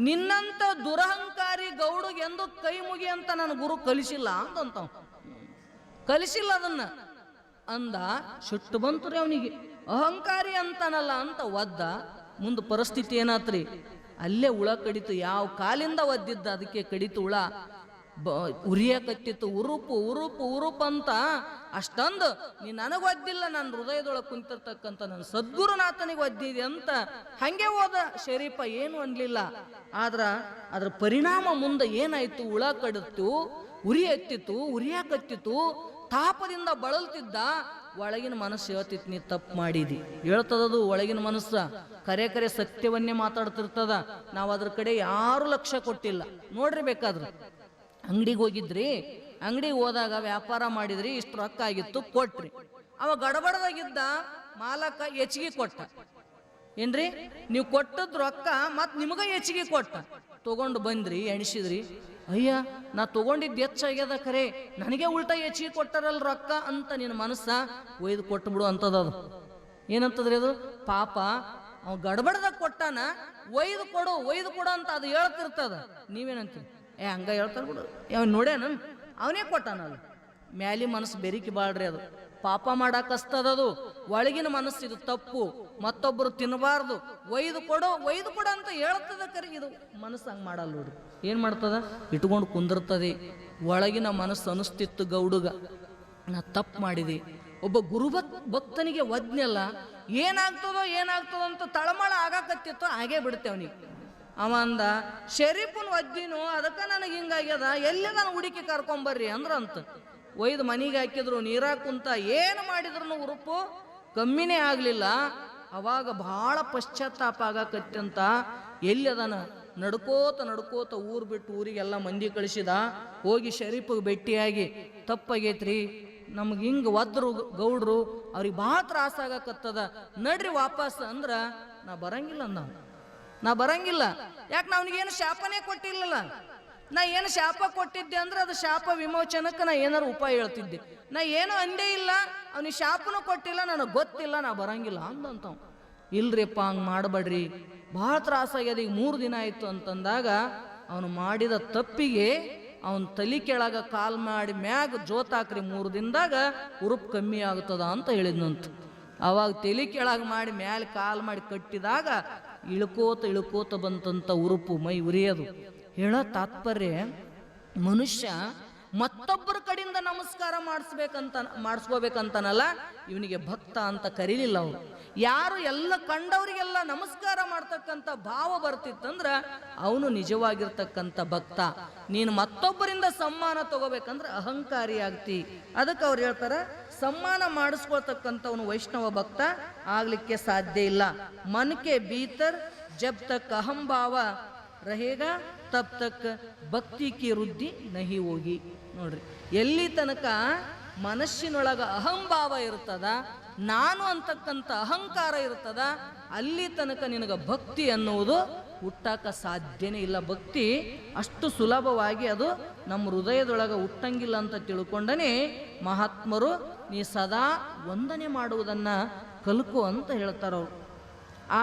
ನಿನ್ನಂತ ದುರಹಂಕಾರಿ ಗೌಡಿಗೆ ಎಂದು ಕೈ ಮುಗಿ ಅಂತ ನನ್ನ ಗುರು ಕಲಿಸಿಲ್ಲ ಅಂತಂತ. ಕಲಿಸಿಲ್ಲ ಅದನ್ನ ಅಂದ. ಸಿಟ್ಟು ಬಂತು ಅವನಿಗೆ. ಅಹಂಕಾರಿ ಅಂತಾನಲ್ಲ ಅಂತ ಒದ್ದ. ಮುಂದೆ ಪರಿಸ್ಥಿತಿ ಏನಾತ್ರಿ? ಅಲ್ಲೇ ಹುಳ ಕಡಿತು. ಯಾವ ಕಾಲಿಂದ ಒದ್ದಿದ್ದ ಅದಕ್ಕೆ ಕಡಿತು ಹುಳ. ಉರಿಯಕತ್ತಿತ್ತು. ಉರುಪು ಉರುಪು ಉರುಪು ಅಂತ ಅಷ್ಟೊಂದು. ನೀ ನನಗೆ ಒದ್ದಿಲ್ಲ, ನನ್ನ ಹೃದಯದೊಳಗೆ ಕುಂತಿರ್ತಕ್ಕಂಥ ನನ್ನ ಸದ್ಗುರುನಾಥನಿಗೆ ಒದ್ದಿದೆ ಅಂತ ಹಂಗೆ ಹೋದ ಶರೀಫ. ಏನು ಅನ್ಲಿಲ್ಲ. ಅದ್ರ ಪರಿಣಾಮ ಮುಂದೆ ಏನಾಯ್ತು? ಹುಳ ಕಡಿತು, ಉರಿ ಎತ್ತಿತ್ತು, ಉರಿಯಾಕತ್ತಿತ್ತು, ತಾಪದಿಂದ ಬಳಲ್ತಿದ್ದ. ಒಳಗಿನ ಮನಸ್ಸು ಹೇಳ್ತಿತ್ತು, ನೀ ತಪ್ಪು ಮಾಡಿದಿ ಹೇಳ್ತದದು. ಒಳಗಿನ ಮನಸ್ಸ ಕರೆ ಕರೆ ಸತ್ಯವನ್ನೇ ಮಾತಾಡ್ತಿರ್ತದ. ನಾವು ಅದ್ರ ಕಡೆ ಯಾರು ಲಕ್ಷ್ಯ ಕೊಟ್ಟಿಲ್ಲ ನೋಡ್ರಿ. ಬೇಕಾದ್ರೆ ಅಂಗಡಿಗೆ ಹೋಗಿದ್ರಿ, ಅಂಗಡಿಗೆ ಹೋದಾಗ ವ್ಯಾಪಾರ ಮಾಡಿದ್ರಿ, ಇಷ್ಟು ರೊಕ್ಕ ಆಗಿತ್ತು, ಕೊಟ್ರಿ. ಅವ ಗಡಬಡದಾಗಿದ್ದ ಮಾಲಕ ಹೆಚ್ಚಿಗೆ ಕೊಟ್ಟ. ಏನ್ರಿ? ನೀವು ಕೊಟ್ಟದ್ ರೊಕ್ಕ ಮತ್ ನಿಮಗ ಹೆಚ್ಚಿಗೆ ಕೊಟ್ಟ. ತಗೊಂಡು ಬಂದ್ರಿ, ಎಣಿಸಿದ್ರಿ, ಅಯ್ಯ ನಾ ತಗೊಂಡಿದ್ದು ಹೆಚ್ಚಾಗ್ಯದ, ಖರೆ ನನಗೆ ಉಲ್ಟಾ ಹೆಚ್ಚಿಗೆ ಕೊಟ್ಟಾರಲ್ಲ ರೊಕ್ಕ ಅಂತ ನಿನ್ನ ಮನಸ್ಸ ಒಯ್ದು ಕೊಟ್ಟು ಬಿಡು ಅಂತದದು. ಏನಂತದ್ರಿ ಅದು? ಪಾಪ ಅವ ಗಡಬಡದಾಗ ಕೊಟ್ಟಾನ, ಒಯ್ದು ಕೊಡು ಅಂತ ಅದು ಹೇಳ್ತಿರ್ತದ. ನೀವೇನಂತೀವಿ? ಹಂಗ ಹೇಳ್ತಾರ ಬಿಡು, ಅವ್ ನೋಡ್ಯಾನ ಅವನೇ ಕೊಟ್ಟಾನಲ್ಲ. ಮ್ಯಾಲಿ ಮನಸ್ಸು ಬೆರಿಕಿ ಬಾಳ್ರಿ. ಅದು ಪಾಪ ಮಾಡಾಕಸ್ತದದು. ಒಳಗಿನ ಮನಸ್ಸು ಇದು ತಪ್ಪು, ಮತ್ತೊಬ್ಬರು ತಿನ್ನಬಾರ್ದು, ಒಯ್ದು ಕೊಡು ಅಂತ ಹೇಳ್ತದ. ಕರೆ ಇದು ಮನಸ್ಸು ಹಂಗೆ ಮಾಡಲ್ಲ ನೋಡ್ರಿ. ಏನು ಮಾಡ್ತದ? ಇಟ್ಕೊಂಡು ಕುಂದಿರ್ತದೆ. ಒಳಗಿನ ಮನಸ್ಸು ಅನಿಸ್ತಿತ್ತು ಗೌಡುಗ, ನಾ ತಪ್ಪು ಮಾಡಿದೆ. ಒಬ್ಬ ಗುರು ಭಕ್ತನಿಗೆ ಒದ್ನೆಲ್ಲ ಏನಾಗ್ತದೋ ಅಂತ ತಳಮಳ ಆಗಾಕತ್ತಿತ್ತು. ಹಾಗೇ ಬಿಡುತ್ತೆ ಅವನಿಗೆ. ಅವ ಅಂದ, ಶರೀಫನ್ ಒದ್ದಿನು, ಅದಕ್ಕೆ ನನಗೆ ಹಿಂಗಾಗ್ಯದ, ಎಲ್ಲೇ ನಾನು ಹುಡುಕಿ ಕರ್ಕೊಂಬರ್ರಿ ಅಂದ್ರಂತ. ಒಯ್ದು ಮನೆಗೆ ಹಾಕಿದ್ರು, ನೀರಾಗ ಕುಂತ. ಏನು ಮಾಡಿದ್ರು ಉರುಪು ಕಮ್ಮಿನೇ ಆಗಲಿಲ್ಲ. ಅವಾಗ ಬಹಳ ಪಶ್ಚಾತ್ತಾಪ ಆಗಾಕತ್ತಂತ. ಎಲ್ಲಿ ಅದನ ನಡ್ಕೋತ ಊರು ಬಿಟ್ಟು ಊರಿಗೆಲ್ಲ ಮಂದಿ ಕಳಿಸಿದ. ಹೋಗಿ ಶರೀಫಿಗೆ ಭೇಟಿಯಾಗಿ, ತಪ್ಪಾಗೈತ್ರಿ, ನಮ್ಗೆ ಹಿಂಗೆ ಒದ್ರು ಗೌಡ್ರು, ಅವ್ರಿಗೆ ಭಾಳ ತ್ರಾಸ ಆಗಾಕತ್ತದ, ನಡ್ರಿ ವಾಪಸ್ ಅಂದ್ರ ನಾ ಬರಂಗಿಲ್ಲ. ಯಾಕೆ ನಾ ಅವನಿಗೇನು ಶಾಪನೇ ಕೊಟ್ಟಿಲ್ಲಲ್ಲ. ನಾ ಏನು ಶಾಪ ಕೊಟ್ಟಿದ್ದೆ ಅಂದ್ರೆ ಅದು ಶಾಪ ವಿಮೋಚನಕ್ಕೆ ನಾ ಏನಾರು ಉಪಾಯ ಹೇಳ್ತಿದ್ದೆ. ನಾ ಏನು ಅಂದೇ ಇಲ್ಲ, ಅವನಿಗೆ ಶಾಪನೂ ಕೊಟ್ಟಿಲ್ಲ, ನನಗೆ ಗೊತ್ತಿಲ್ಲ, ನಾ ಬರಂಗಿಲ್ಲ ಅಂದಂತವ್. ಇಲ್ರಿಪ್ಪ ಹಂಗೆ ಮಾಡಬೇಡ್ರಿ, ಭಾಳ ತ್ರಾಸಾಗ್ಯದ, ಈಗ 3 ದಿನ ಆಯಿತು ಅಂತಂದಾಗ ಅವನು ಮಾಡಿದ ತಪ್ಪಿಗೆ ಅವನ ತಲೆ ಕೆಳಗ ಕಾಲ್ ಮಾಡಿ ಮ್ಯಾಗ ಜೋತಾಕ್ರಿ, 3 ದಿನದಾಗ ಉರುಪ್ ಕಮ್ಮಿ ಆಗ್ತದ ಅಂತ ಹೇಳಿದ್ನಂತ. ಅವಾಗ ತಲೆ ಕೆಳಗ ಮಾಡಿ ಮ್ಯಾಲೆ ಕಾಲ್ ಮಾಡಿ ಕಟ್ಟಿದಾಗ ಇಳ್ಕೋತ ಬಂತಂತ ಉರುಪು, ಮೈ ಉರಿಯೋದು. ಹೇಳೋ ತಾತ್ಪರ್ಯ, ಮನುಷ್ಯ ಮತ್ತೊಬ್ಬರ ಕಡೆಯಿಂದ ನಮಸ್ಕಾರ ಮಾಡಿಸ್ಕೋಬೇಕಂತನಲ್ಲ, ಇವನಿಗೆ ಭಕ್ತ ಅಂತ ಕರೀಲಿಲ್ಲ ಅವರು. ಯಾರು ಎಲ್ಲ ಕಂಡವರಿಗೆಲ್ಲ ನಮಸ್ಕಾರ ಮಾಡ್ತಕ್ಕಂಥ ಭಾವ ಬರ್ತಿತ್ತಂದ್ರ ಅವನು ನಿಜವಾಗಿರ್ತಕ್ಕಂಥ ಭಕ್ತ. ನೀನು ಮತ್ತೊಬ್ಬರಿಂದ ಸಮ್ಮಾನ ತಗೋಬೇಕಂದ್ರೆ ಅಹಂಕಾರಿ ಆಗ್ತಿ. ಅದಕ್ಕೆ ಅವ್ರು ಹೇಳ್ತಾರ, ಸಮ್ಮಾನ ಮಾಡಿಸ್ಕೊಳ್ತಕ್ಕಂಥವನು ವೈಷ್ಣವ ಭಕ್ತ ಆಗ್ಲಿಕ್ಕೆ ಸಾಧ್ಯ ಇಲ್ಲ. ಮನ್ಕೆ ಭೀತರ್ ಜಬ್ ತಕ್ ಅಹಂಭಾವ रहेगा तब तक ಭಕ್ತಿ ಕಿ ವೃದ್ಧಿ ನಹಿ ಹೋಗಿ. ನೋಡ್ರಿ, ಎಲ್ಲಿ ತನಕ ಮನಸ್ಸಿನೊಳಗ ಅಹಂಭಾವ ಇರ್ತದ, ನಾನು ಅಂತಕ್ಕಂಥ ಅಹಂಕಾರ ಇರ್ತದ, ಅಲ್ಲಿ ತನಕ ನಿನಗೆ ಭಕ್ತಿ ಅನ್ನುವುದು ಹುಟ್ಟಾಕ ಸಾಧ್ಯನೇ ಇಲ್ಲ. ಭಕ್ತಿ ಅಷ್ಟು ಸುಲಭವಾಗಿ ಅದು ನಮ್ಮ ಹೃದಯದೊಳಗೆ ಹುಟ್ಟಂಗಿಲ್ಲ ಅಂತ ತಿಳ್ಕೊಂಡನೇ ಮಹಾತ್ಮರು ನೀ ಸದಾ ವಂದನೆ ಮಾಡುವುದನ್ನ ಕಲ್ಕೋ ಅಂತ ಹೇಳ್ತಾರವ್ರು.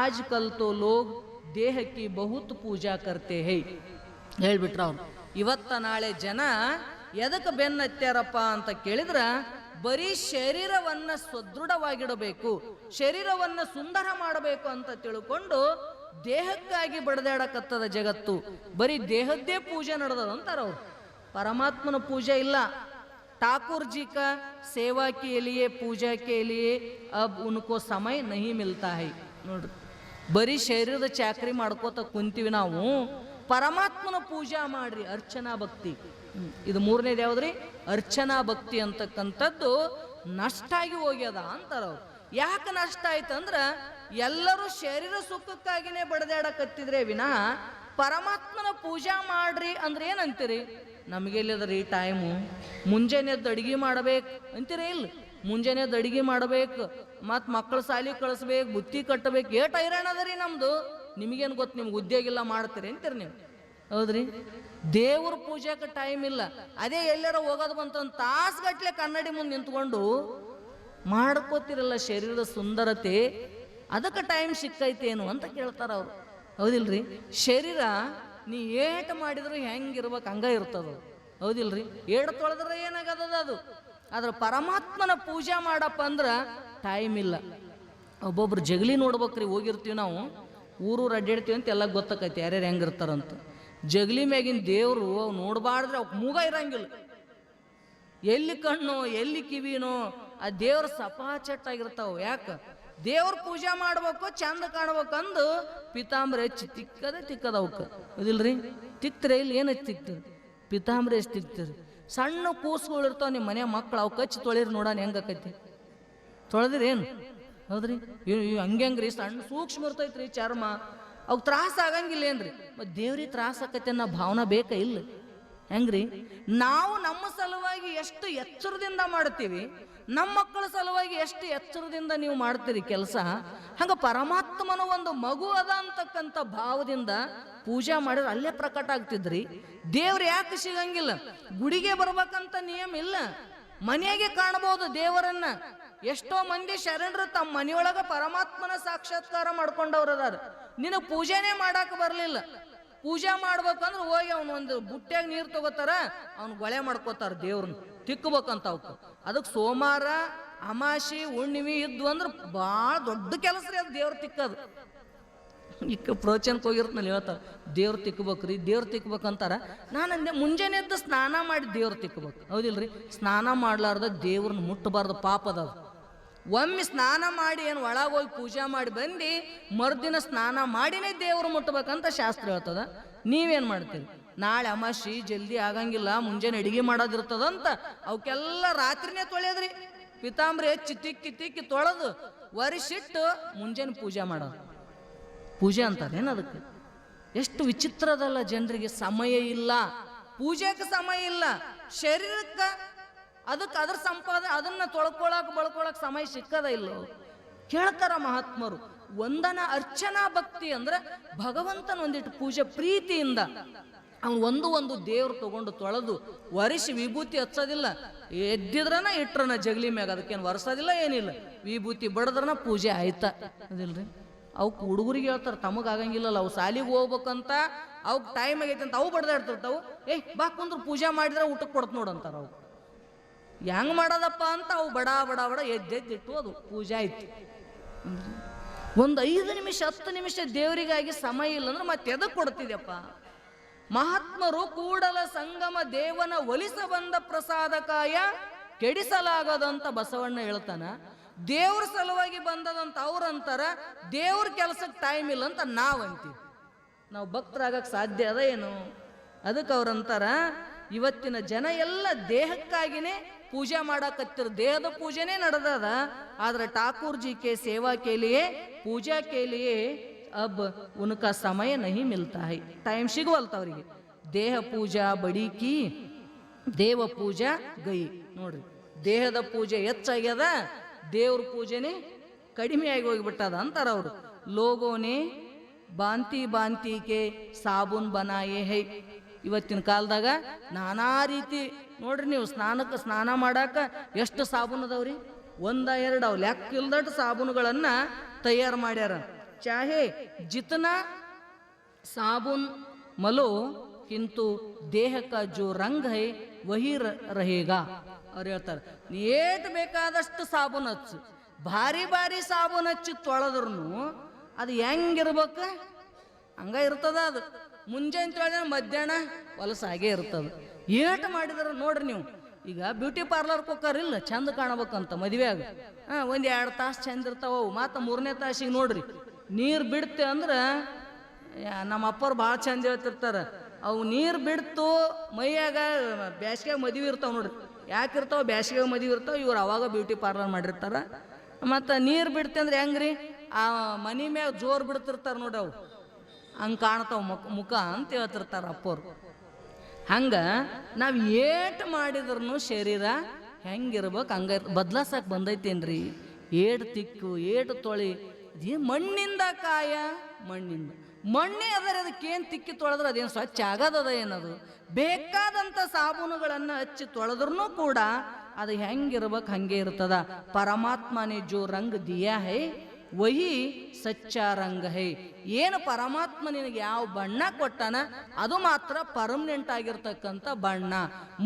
ಆಜ್ ಕಲ್ ತೋ ಲೋಗ್ ದೇಹಕ್ಕೆ ಬಹುತ್ ಪೂಜಾ ಕರ್ತೆ ಹೈ ಹೇಳ್ಬಿಟ್ರ ಅವ್ರು. ಇವತ್ತ ನಾಳೆ ಜನ ಎದಕ್ಕೆ ಬೆನ್ನತ್ಯಾರಪ್ಪ ಅಂತ ಕೇಳಿದ್ರ, ಬರೀ ಶರೀರವನ್ನ ಸದೃಢವಾಗಿಡಬೇಕು, ಶರೀರವನ್ನ ಸುಂದರ ಮಾಡಬೇಕು ಅಂತ ತಿಳ್ಕೊಂಡು ದೇಹಕ್ಕಾಗಿ ಬಡದಾಡಕತ್ತದ ಜಗತ್ತು. ಬರೀ ದೇಹದ್ದೇ ಪೂಜೆ ನಡೆದದ ಅಂತಾರ ಅವ್ರು. ಪರಮಾತ್ಮನ ಪೂಜೆ ಇಲ್ಲ. ठाकुर जी का सेवा के लिए पूजा के लिए अब उनको समय नहीं मिलता है. ನೋಡ್ರಿ, ಬರೀ ಶರೀರದ ಚಾಕ್ರಿ ಮಾಡ್ಕೋತ ಕುಂತೀವಿ ನಾವು. ಪರಮಾತ್ಮನ ಪೂಜಾ ಮಾಡ್ರಿ, ಅರ್ಚನಾ ಭಕ್ತಿ. ಇದು ಮೂರನೇದು ಯಾವ್ದ್ರಿ? ಅರ್ಚನಾ ಭಕ್ತಿ ಅಂತಕ್ಕಂಥದ್ದು ನಷ್ಟ ಆಗಿ ಹೋಗ್ಯದ ಅಂತಾರ ಅವ್ರು. ಯಾಕೆ ನಷ್ಟ ಆಯ್ತಂದ್ರ, ಎಲ್ಲರೂ ಶರೀರ ಸುಖಕ್ಕಾಗಿನೇ ಬಡದಾಡಕತ್ತಿದ್ರೆ ವಿನಃ ಪರಮಾತ್ಮನ ಪೂಜಾ ಮಾಡ್ರಿ ಅಂದ್ರೆ ಏನಂತೀರಿ? ನಮಗೆಲ್ಲದ್ರಿ ಟೈಮು, ಮುಂಜಾನೆದ್ದು ಅಡಿಗೆ ಮಾಡ್ಬೇಕು ಅಂತೀರಿ? ಇಲ್ಲ, ಮುಂಜಾನೆದ್ದು ಅಡಿಗೆ ಮಾಡ್ಬೇಕು, ಮತ್ತು ಮಕ್ಕಳು ಸಾಲಿ ಕಳಿಸ್ಬೇಕು, ಬುತ್ತಿ ಕಟ್ಟಬೇಕು, ಏಟ್ ಹೈರಾಣ ಅದರಿ ನಮ್ದು. ನಿಮಗೇನು ಗೊತ್ತು, ನಿಮ್ಗೆ ಉದ್ಯೋಗ ಇಲ್ಲ ಮಾಡ್ತೀರಿ ಅಂತೀರಿ ನೀವು. ಹೌದ್ರಿ? ದೇವ್ರ ಪೂಜೆಗೆ ಟೈಮ್ ಇಲ್ಲ. ಅದೇ ಎಲ್ಲಾರ ಹೋಗೋದು ಬಂತಂದು ತಾಸುಗಟ್ಲೆ ಕನ್ನಡಿ ಮುಂದೆ ನಿಂತ್ಕೊಂಡು ಮಾಡ್ಕೋತಿರಲ್ಲ ಶರೀರದ ಸುಂದರತೆ, ಅದಕ್ಕೆ ಟೈಮ್ ಸಿಕ್ಕೈತೇನು ಅಂತ ಕೇಳ್ತಾರ ಅವರು. ಹೌದಿಲ್ರಿ? ಶರೀರ ನೀ ಏಟು ಮಾಡಿದ್ರು ಹೆಂಗಿರ್ಬೇಕು ಹಂಗ ಇರ್ತದ. ಹೌದಿಲ್ರಿ? ಏಟು ತೊಳೆದ್ರೆ ಏನಾಗದ ಅದು. ಆದ್ರೆ ಪರಮಾತ್ಮನ ಪೂಜೆ ಮಾಡಪ್ಪ ಅಂದ್ರೆ ಟೈಮ್ ಇಲ್ಲ. ಒಬ್ಬೊಬ್ರು ಜಗಲಿ ನೋಡ್ಬೇಕ್ರಿ, ಹೋಗಿರ್ತೀವಿ ನಾವು, ಊರೂರು ಅಡ್ಡಾಡ್ತೀವಿ ಅಂತ ಎಲ್ಲ ಗೊತ್ತಾಕೈತಿ ಯಾರ್ಯಾರು ಹೆಂಗಿರ್ತಾರಂತ. ಜಗಲಿ ಮ್ಯಾಗಿನ ದೇವರು ಅವು ನೋಡ್ಬಾರ್ದ್ರೆ ಅವ್ಕೆ ಮೂಗ ಇರಂಗಿಲ್ಲ. ಎಲ್ಲಿ ಕಣ್ಣು ಎಲ್ಲಿ ಕಿವಿನೋ ಆ ದೇವ್ರ ಸಪಾಚಟ್ಟಾಗಿರ್ತಾವ. ಯಾಕೆ? ದೇವ್ರ ಪೂಜೆ ಮಾಡ್ಬೇಕು, ಚಂದ ಕಾಣ್ಬೇಕಂದು ಪಿತಾಂಬರಿ ಹೆಚ್ಚಿ ತಿಕ್ಕದ ಅವಕ್ಕೆ. ಇದಿಲ್ರಿ? ತಿಕ್ತರೆ ಇಲ್ಲಿ ಏನು ತಿಕ್ತೀರಿ? ಪಿತಾಂಬರಿ ಎಷ್ಟು ತಿಕ್ತೀರಿ? ಸಣ್ಣ ಕೂಸುಗಳು ಇರ್ತಾವ ನಿಮ್ಮ ಮನೆ ಮಕ್ಕಳು, ಅವು ಕಚ್ಚಿ ತೊಳಿರಿ ನೋಡೋಣ ಹೆಂಗಾಕೈತಿ. ತೊಳೆದ್ರಿ ಏನು? ಹೌದ್ರಿ? ಹಂಗ್ರಿ ಸಣ್ಣ ಸೂಕ್ಷ್ಮ ಇರ್ತೈತ್ರಿ ಚರ್ಮ, ಅವು ತ್ರಾಸ ಆಗಂಗಿಲ್ಲ ಏನ್ರಿ? ಮತ್ತು ದೇವ್ರಿಗೆ ತ್ರಾಸ ಆಕೈತೆ ಅನ್ನೋ ಭಾವನೆ ಬೇಕಾ? ಇಲ್ಲ. ಹೆಂಗ್ರಿ? ನಾವು ನಮ್ಮ ಸಲುವಾಗಿ ಎಷ್ಟು ಎಚ್ಚರದಿಂದ ಮಾಡ್ತೀವಿ, ನಮ್ಮ ಮಕ್ಕಳ ಸಲುವಾಗಿ ಎಷ್ಟು ಎಚ್ಚರದಿಂದ ನೀವು ಮಾಡ್ತೀರಿ ಕೆಲಸ, ಹಂಗ ಪರಮಾತ್ಮನ ಒಂದು ಮಗು ಅದ ಅಂತಕ್ಕಂಥ ಭಾವದಿಂದ ಪೂಜಾ ಮಾಡಿದ್ರೆ ಅಲ್ಲೇ ಪ್ರಕಟ ಆಗ್ತಿದ್ರಿ. ದೇವ್ರು ಯಾಕೆ ಸಿಗಂಗಿಲ್ಲ? ಗುಡಿಗೆ ಬರ್ಬೇಕಂತ ನಿಯಮ ಇಲ್ಲ, ಮನೆಯಾಗೆ ಕಾಣಬಹುದು ದೇವರನ್ನ. ಎಷ್ಟೋ ಮಂದಿ ಶರಣರು ತಮ್ಮ ಮನೆಯೊಳಗ ಪರಮಾತ್ಮನ ಸಾಕ್ಷಾತ್ಕಾರ ಮಾಡ್ಕೊಂಡವ್ರದಾರ. ನಿನಗೆ ಪೂಜೆನೇ ಮಾಡಾಕ ಬರ್ಲಿಲ್ಲ. ಪೂಜೆ ಮಾಡ್ಬೇಕಂದ್ರೆ ಹೋಗಿ ಅವನು ಒಂದು ಬುಟ್ಟ್ಯಾಗ ನೀರು ತಗೋತಾರ, ಅವ್ನು ಗೊಳೆ ಮಾಡ್ಕೋತಾರ ದೇವ್ರನ್ನ ತಿಕ್ಕಬೇಕಂತ ಅವಕ್ಕೆ. ಅದಕ್ಕೆ ಸೋಮವಾರ ಅಮಾಸಿ ಹುಣ್ಣಿಮೆ ಇದ್ವು ಅಂದ್ರೆ ಭಾಳ ದೊಡ್ಡ ಕೆಲಸ ರೀ ಅದು ದೇವ್ರ ತಿಕ್ಕದು. ಈಗ ಪ್ರೋಚನಕ್ಕೆ ಹೋಗಿರ್ತನಲ್ಲಿ ಹೇಳ್ತಾರೆ ದೇವ್ರು ತಿಕ್ಕಬೇಕ್ರಿ, ದೇವ್ರು ತಿಕ್ಬೇಕಂತಾರ. ನಾನು ಮುಂಜಾನೆ ಎದ್ದು ಸ್ನಾನ ಮಾಡಿ ದೇವ್ರು ತಿಕ್ಕಬೇಕು. ಹೌದಿಲ್ರಿ? ಸ್ನಾನ ಮಾಡ್ಲಾರ್ದ ದೇವ್ರನ್ನ ಮುಟ್ಟಬಾರ್ದು, ಪಾಪದ. ಒಮ್ಮೆ ಸ್ನಾನ ಮಾಡಿ ಏನು ಒಳಗೋಗಿ ಪೂಜೆ ಮಾಡಿ ಬಂದು ಮರುದಿನ ಸ್ನಾನ ಮಾಡಿನೇ ದೇವ್ರು ಮುಟ್ಟಬೇಕಂತ ಶಾಸ್ತ್ರ ಹೇಳ್ತದ. ನೀವೇನು ಮಾಡ್ತೀರಿ? ನಾಳೆ ಅಮಾಸಿ ಜಲ್ದಿ ಆಗಂಗಿಲ್ಲ, ಮುಂಜಾನೆ ಅಡಿಗೆ ಮಾಡೋದಿರ್ತದಂತ ಅವಕ್ಕೆಲ್ಲ ರಾತ್ರಿನೇ ತೊಳೆಯೋದ್ರಿ. ಪಿತಾಂಬರಿ ಹೆಚ್ಚಿ ತಿಕ್ಕಿ ತೊಳೆದು ಒರೆಸಿಟ್ಟು ಮುಂಜಾನೆ ಪೂಜೆ ಮಾಡೋದು ಪೂಜೆ ಅಂತಾರೇನು ಅದಕ್ಕೆ? ಎಷ್ಟು ವಿಚಿತ್ರದಲ್ಲ ಜನರಿಗೆ. ಸಮಯ ಇಲ್ಲ, ಪೂಜೆಗೆ ಸಮಯ ಇಲ್ಲ, ಶರೀರಕ್ಕೆ ಅದಕ್ಕೆ ಅದ್ರ ಅದನ್ನ ಬಳ್ಕೊಳಕ್ ಸಮಯ ಸಿಕ್ಕದ ಇಲ್ಲ. ಕೇಳ್ತಾರ ಮಹಾತ್ಮರು. ವಂದನ ಅರ್ಚನಾ ಭಕ್ತಿ ಅಂದ್ರೆ ಭಗವಂತನ ಒಂದಿಟ್ಟು ಪೂಜೆ ಪ್ರೀತಿಯಿಂದ ಅವನು ಒಂದು ದೇವ್ರು ತಗೊಂಡು ತೊಳೆದು ಒರೆಸಿ ವಿಭೂತಿ ಹಚ್ಚೋದಿಲ್ಲ. ಎದ್ದಿದ್ರನ ಇಟ್ರನ ಜಗಲಿ ಮ್ಯಾಗ, ಅದಕ್ಕೇನು ಒರೆಸೋದಿಲ್ಲ, ಏನಿಲ್ಲ. ವಿಭೂತಿ ಬಡದ್ರನ ಪೂಜೆ ಆಯ್ತಾ? ಅದಿಲ್ರಿ? ಅವಕ್ಕೆ ಹುಡುಗರಿಗೆ ಹೇಳ್ತಾರೆ ತಮಗಾಗಂಗಿಲ್ಲಲ್ಲ, ಅವು ಸಾಲಿಗೆ ಹೋಗ್ಬೇಕಂತ ಅವಕ್ಕೆ ಟೈಮ್ ಆಗೈತೆ ಅಂತ ಅವು ಬಡ್ದಾಡ್ತಿರ್ತಾವು. ಬಾ ಕುಂದ್ರು ಪೂಜೆ ಮಾಡಿದ್ರೆ ಊಟಕ್ಕೆ ಕೊಡ್ತು ನೋಡಂತಾರ. ಅವು ಹೆಂಗ್ ಮಾಡೋದಪ್ಪ ಅಂತ ಅವು ಬಡ ಎದ್ದೆದ್ದಿಟ್ಟು ಅದು ಪೂಜೆ ಆಯ್ತು. ಒಂದು 5 ನಿಮಿಷ 10 ನಿಮಿಷ ದೇವರಿಗಾಗಿ ಸಮಯ ಇಲ್ಲ ಅಂದ್ರೆ ಮತ್ತೆ ಎದಕ್ಕೆ ಕೊಡ್ತಿದ್ಯಪ್ಪ? ಮಹಾತ್ಮರು ಕೂಡಲ ಸಂಗಮ ದೇವನ ಒಲಿಸ ಬಂದ ಪ್ರಸಾದಕಾಯ ಕೆಡಿಸಲಾಗದಂತ ಬಸವಣ್ಣ ಹೇಳ್ತಾನ. ದೇವ್ರ ಸಲುವಾಗಿ ಬಂದದಂತ ಅವ್ರಂತಾರ, ದೇವ್ರ ಕೆಲಸಕ್ಕೆ ಟೈಮ್ ಇಲ್ಲ ಅಂತ ನಾವಂತೀವಿ. ನಾವು ಭಕ್ತರಾಗಕ್ಕೆ ಸಾಧ್ಯ ಅದ ಏನು? ಅದಕ್ಕೆ ಅವ್ರಂತಾರ, ಇವತ್ತಿನ ಜನ ಎಲ್ಲ ದೇಹಕ್ಕಾಗಿನೇ ಪೂಜೆ ಮಾಡಕತ್ತಿರ, ದೇಹದ ಪೂಜೆನೇ ನಡೆದದ. ಆದ್ರೆ ಠಾಕೂರ್ ಜಿ ಕೆ ಸೇವಾ ಕೇಲಿಯೇ ಪೂಜಾ ಕೇಲಿಯೇ अब उनका समय नहीं मिलता है. टाइम ಸಿಗವಲ್ತ ಅವರಿಗೆ. ದೇಹ ಪೂಜಾ ಬಡಿ ಕಿ ದೇವ ಪೂಜಾ ಗೈ. ನೋಡ್ರಿ, ದೇಹದ ಪೂಜೆ ಹೆಚ್ಚಾಗ್ಯದ, ದೇವ್ರ ಪೂಜೆನೇ ಕಡಿಮೆ ಆಗಿ ಹೋಗಿಬಿಟ್ಟದ ಅಂತಾರ ಅವರು. ಲೋಗೋನೆ ಬಾಂತಿ ಬಾಂತಿಕೆ ಸಾಬೂನ್ ಬನಾಯೇ ಹೈ. ಇವತ್ತಿನ ಕಾಲದಾಗ ನಾನಾ ರೀತಿ ನೋಡ್ರಿ, ನೀವು ಸ್ನಾನ ಮಾಡಾಕ ಎಷ್ಟು ಸಾಬೂನ್ ಅದಾವ್ರಿ? ಒಂದ ಎರಡು ಅವ್ ಲೆಕ್ಕ ಇಲ್ದಟ್ಟು ಸಾಬೂನುಗಳನ್ನ ತಯಾರು ಮಾಡ್ಯಾರ. ಚಾಹೆ ಜಿತನಾ ಸಾಬೂನ್ ಮಲೋ ಕಿಂತು ದೇಹ ಕಾ ಜೋ ರಂಗ್ ಹೈ ವಹಿ रहेगा. ಅವ್ರು ಹೇಳ್ತಾರೆ, ಏಟ್ ಬೇಕಾದಷ್ಟು ಸಾಬೂನ್ ಹಚ್ಚು, ಭಾರಿ ಭಾರಿ ಸಾಬೂನ್ ಹಚ್ಚಿ ತೊಳೆದ್ರೂ ಅದು ಹೆಂಗಿರ್ಬೇಕ ಹಂಗ ಇರ್ತದ. ಅದು ಮುಂಜಾನೆ ತೊಳೆದ ಮಧ್ಯಾಹ್ನ ಹೊಲಸಾಗೇ ಇರ್ತದ. ಏಟ್ ಮಾಡಿದ್ರ ನೋಡ್ರಿ ನೀವು. ಈಗ ಬ್ಯೂಟಿ ಪಾರ್ಲರ್ಗೆ ಹೋಗಾರಿಲ್ಲ ಚಂದ ಕಾಣಬೇಕಂತ ಮದುವೆಯಾಗ, ಒಂದು 2 ತಾಸು ಚಂದ ಇರ್ತಾವ. ಮತ್ತು 3ನೇ ತಾಸಿಗೆ ನೋಡ್ರಿ ನೀರು ಬಿಡ್ತೆ ಅಂದ್ರೆ, ನಮ್ಮ ಅಪ್ಪರು ಭಾಳ ಚಂದ ಹೇಳ್ತಿರ್ತಾರೆ, ಅವು ನೀರು ಬಿಡ್ತು ಮೈಯಾಗ. ಬ್ಯಾಸ್ಗ್ಯಾಗ ಮದುವೆ ಇರ್ತಾವೆ ನೋಡ್ರಿ, ಯಾಕಿರ್ತಾವೆ? ಬ್ಯಾಸ್ಗ್ಯಾಗ ಮದುವೆ ಇರ್ತಾವೆ. ಇವ್ರು ಅವಾಗ ಬ್ಯೂಟಿ ಪಾರ್ಲರ್ ಮಾಡಿರ್ತಾರ. ಮತ್ತು ನೀರು ಬಿಡ್ತೆ ಅಂದ್ರೆ ಹೆಂಗ್ರಿ? ಆ ಮನೆ ಮ್ಯಾಗ ಜೋರು ಬಿಡ್ತಿರ್ತಾರೆ ನೋಡ್ರಿ, ಅವು ಹಂಗೆ ಕಾಣ್ತಾವ ಮುಖ ಅಂತ ಹೇಳ್ತಿರ್ತಾರ ಅಪ್ಪವ್ರು. ಹಂಗೆ ನಾವು ಏಟು ಮಾಡಿದ್ರೂ ಶರೀರ ಹೆಂಗಿರ್ಬೇಕು ಹಂಗೆ ಬದ್ಲಾಸಕ್ಕೆ ಬಂದೈತೇನ್ರಿ? ಏಟು ತಿಕ್ಕು, ಏಟು ತೊಳಿ, ಮಣ್ಣಿಂದ ಕಾಯ ಮಣ್ಣಿಂದ ಮಣ್ಣೆ ಅದರ. ಅದಕ್ಕೇನು ತಿಕ್ಕಿ ತೊಳೆದ್ರೆ ಅದೇನು ಸ್ವಚ್ಛ ಆಗದದ ಏನದು? ಬೇಕಾದಂಥ ಸಾಬೂನುಗಳನ್ನು ಹಚ್ಚಿ ತೊಳೆದ್ರೂ ಕೂಡ ಅದು ಹೆಂಗಿರ್ಬೇಕು ಹಂಗೆ ಇರ್ತದ. ಪರಮಾತ್ಮನೇ ಜೋ ರಂಗ್ ದಿಯಾ ಹೈ ವಹಿ ಸಚ್ಚಾ ರಂಗ ಹೈ. ಏನು ಪರಮಾತ್ಮ ನಿನಗೆ ಯಾವ ಬಣ್ಣ ಕೊಟ್ಟಾನ ಅದು ಮಾತ್ರ ಪರ್ಮನೆಂಟ್ ಆಗಿರ್ತಕ್ಕಂಥ ಬಣ್ಣ.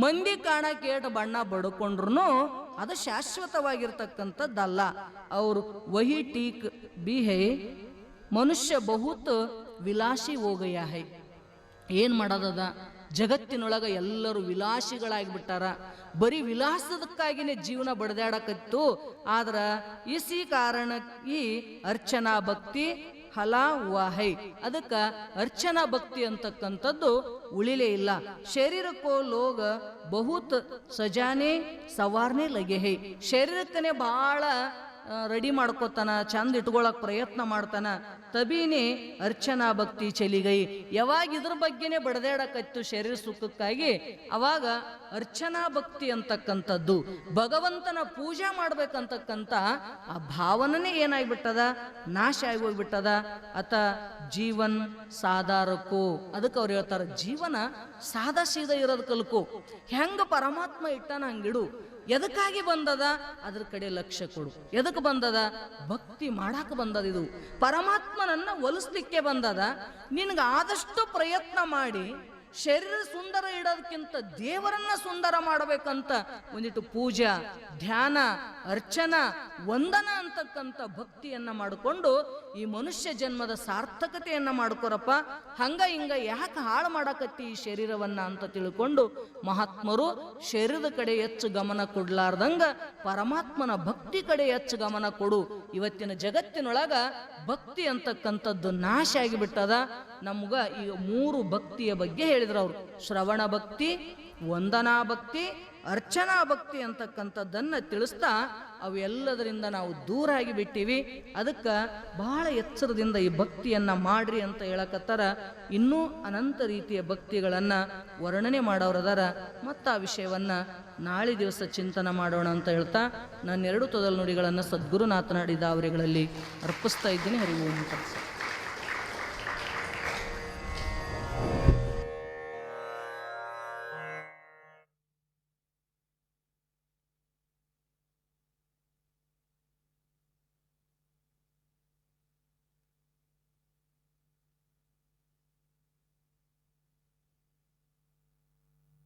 ಮಂದಿ ಕಾಣಕ್ಕೆ ಏಟು ಬಣ್ಣ ಬಡ್ಕೊಂಡ್ರು ಅದು ಶಾಶ್ವತವಾಗಿರ್ತಕ್ಕಂಥದ್ದಲ್ಲ. ಅವರು ವಹಿ ಟೀಕ್ ಬಿ ಹೈ ಮನುಷ್ಯ ಬಹುತ್ ವಿಲಾಸಿ ಹೋಗಯ ಹೈ. ಏನು ಮಾಡೋದದ? ಜಗತ್ತಿನೊಳಗೆ ಎಲ್ಲರೂ ವಿಲಾಸಿಗಳಾಗಿಬಿಟ್ಟಾರ. ಬರೀ ವಿಲಾಸದಕ್ಕಾಗಿನೇ ಜೀವನ ಬಡ್ದಾಡಕತ್ತು. ಆದ್ರೆ ಇಸಿ ಕಾರಣ ಈ ಅರ್ಚನಾ ಭಕ್ತಿ ಹಲ ವಾಹೈ. ಅದಕ್ಕೆ ಅರ್ಚನಾ ಭಕ್ತಿ ಅಂತಕ್ಕಂಥದ್ದು ಉಳಿಲೇ ಇಲ್ಲ. ಶರೀರಕ್ಕೋ ಲೋಗ ಬಹುತ್ ಸಜಾನೆ ಸವಾರ್ನೆ ಲಗೆ ಹೈ. ಶರೀರಕ್ಕನೇ ಭಾಳ ರೆಡಿ ಮಾಡ್ಕೋತಾನ, ಚಂದ ಇಟ್ಕೊಳಕ್ ಪ್ರಯತ್ನ ಮಾಡ್ತಾನ. ತಬೀನೇ ಅರ್ಚನಾ ಭಕ್ತಿ ಚಲಿಗೈ. ಯಾವಾಗ ಇದ್ರ ಬಗ್ಗೆನೇ ಬಡದಾಡಕತ್ತು ಶರೀರ ಸುಖಕ್ಕಾಗಿ, ಅವಾಗ ಅರ್ಚನಾ ಭಕ್ತಿ ಅಂತಕ್ಕಂಥದ್ದು, ಭಗವಂತನ ಪೂಜೆ ಮಾಡ್ಬೇಕಂತಕ್ಕಂಥ ಆ ಭಾವನೆ ಏನಾಗ್ಬಿಟ್ಟದ? ನಾಶ ಆಗಿ ಹೋಗ್ಬಿಟ್ಟದ. ಅತ ಜೀವನ್ ಸಾಧಾರಕ್ಕೋ. ಅದಕ್ಕೆ ಅವ್ರು ಹೇಳ್ತಾರೆ, ಜೀವನ ಸಾದಾ ಸೀದಾ ಇರೋದು ಕಲ್ಕೋ. ಹೆಂಗ ಪರಮಾತ್ಮ ಇಟ್ಟಾನ ಹಂಗಿಡು. ಎದಕ್ಕಾಗಿ ಬಂದದ? ಅದ್ರ ಕಡೆ ಲಕ್ಷ್ಯ ಕೊಡು. ಎದಕ್ಕೆ ಬಂದದ? ಭಕ್ತಿ ಮಾಡಾಕ ಬಂದದ. ಇದು ಪರಮಾತ್ಮನನ್ನ ಒಲಿಸ್ಲಿಕ್ಕೆ ಬಂದದ. ನಿನಗೆ ಆದಷ್ಟು ಪ್ರಯತ್ನ ಮಾಡಿ ಶರೀರ ಸುಂದರ ಇಡೋದಕ್ಕಿಂತ ದೇವರನ್ನ ಸುಂದರ ಮಾಡಬೇಕಂತ ಒಂದಿಟ್ಟು ಪೂಜಾ, ಧ್ಯಾನ, ಅರ್ಚನಾ, ವಂದನ ಅಂತಕ್ಕಂಥ ಭಕ್ತಿಯನ್ನ ಮಾಡಿಕೊಂಡು ಈ ಮನುಷ್ಯ ಜನ್ಮದ ಸಾರ್ಥಕತೆಯನ್ನ ಮಾಡ್ಕೊರಪ್ಪ. ಹಂಗ ಹಿಂಗ ಯಾಕೆ ಹಾಳು ಮಾಡಕತ್ತಿ ಈ ಶರೀರವನ್ನ ಅಂತ ತಿಳ್ಕೊಂಡು ಮಹಾತ್ಮರು ಶರೀರದ ಕಡೆ ಹೆಚ್ಚು ಗಮನ ಕೊಡ್ಲಾರ್ದಂಗ ಪರಮಾತ್ಮನ ಭಕ್ತಿ ಕಡೆ ಹೆಚ್ಚು ಗಮನ ಕೊಡು. ಇವತ್ತಿನ ಜಗತ್ತಿನೊಳಗ ಭಕ್ತಿ ಅಂತಕ್ಕಂಥದ್ದು ನಾಶ ಆಗಿಬಿಟ್ಟದ. ನಮ್ಗ ಈಗ 3 ಭಕ್ತಿಯ ಬಗ್ಗೆ ಹೇಳಿದ್ರು ಅವರು. ಶ್ರವಣ ಭಕ್ತಿ, ವಂದನಾ ಭಕ್ತಿ, ಅರ್ಚನಾ ಭಕ್ತಿ ಅಂತಕ್ಕಂಥದ್ದನ್ನು ತಿಳಿಸ್ತಾ ಅವೆಲ್ಲದರಿಂದ ನಾವು ದೂರ ಆಗಿಬಿಟ್ಟಿವಿ. ಅದಕ್ಕೆ ಬಹಳ ಎಚ್ಚರದಿಂದ ಈ ಭಕ್ತಿಯನ್ನ ಮಾಡ್ರಿ ಅಂತ ಹೇಳಕತ್ತಾರ. ಇನ್ನೂ ಅನಂತ ರೀತಿಯ ಭಕ್ತಿಗಳನ್ನು ವರ್ಣನೆ ಮಾಡೋರದಾರ. ಮತ್ತು ಆ ವಿಷಯವನ್ನ ನಾಳೆ ದಿವಸ ಚಿಂತನೆ ಮಾಡೋಣ ಅಂತ ಹೇಳ್ತಾ ನನ್ನ 2 ತೊದಲು ನುಡಿಗಳನ್ನು ಸದ್ಗುರುನಾಥನಾಡಿದ ಅವರುಗಳಲ್ಲಿ ಅರ್ಪಿಸ್ತಾ ಇದ್ದೀನಿ. ಹರಿ ಓಂ ತತ್ಸತ್.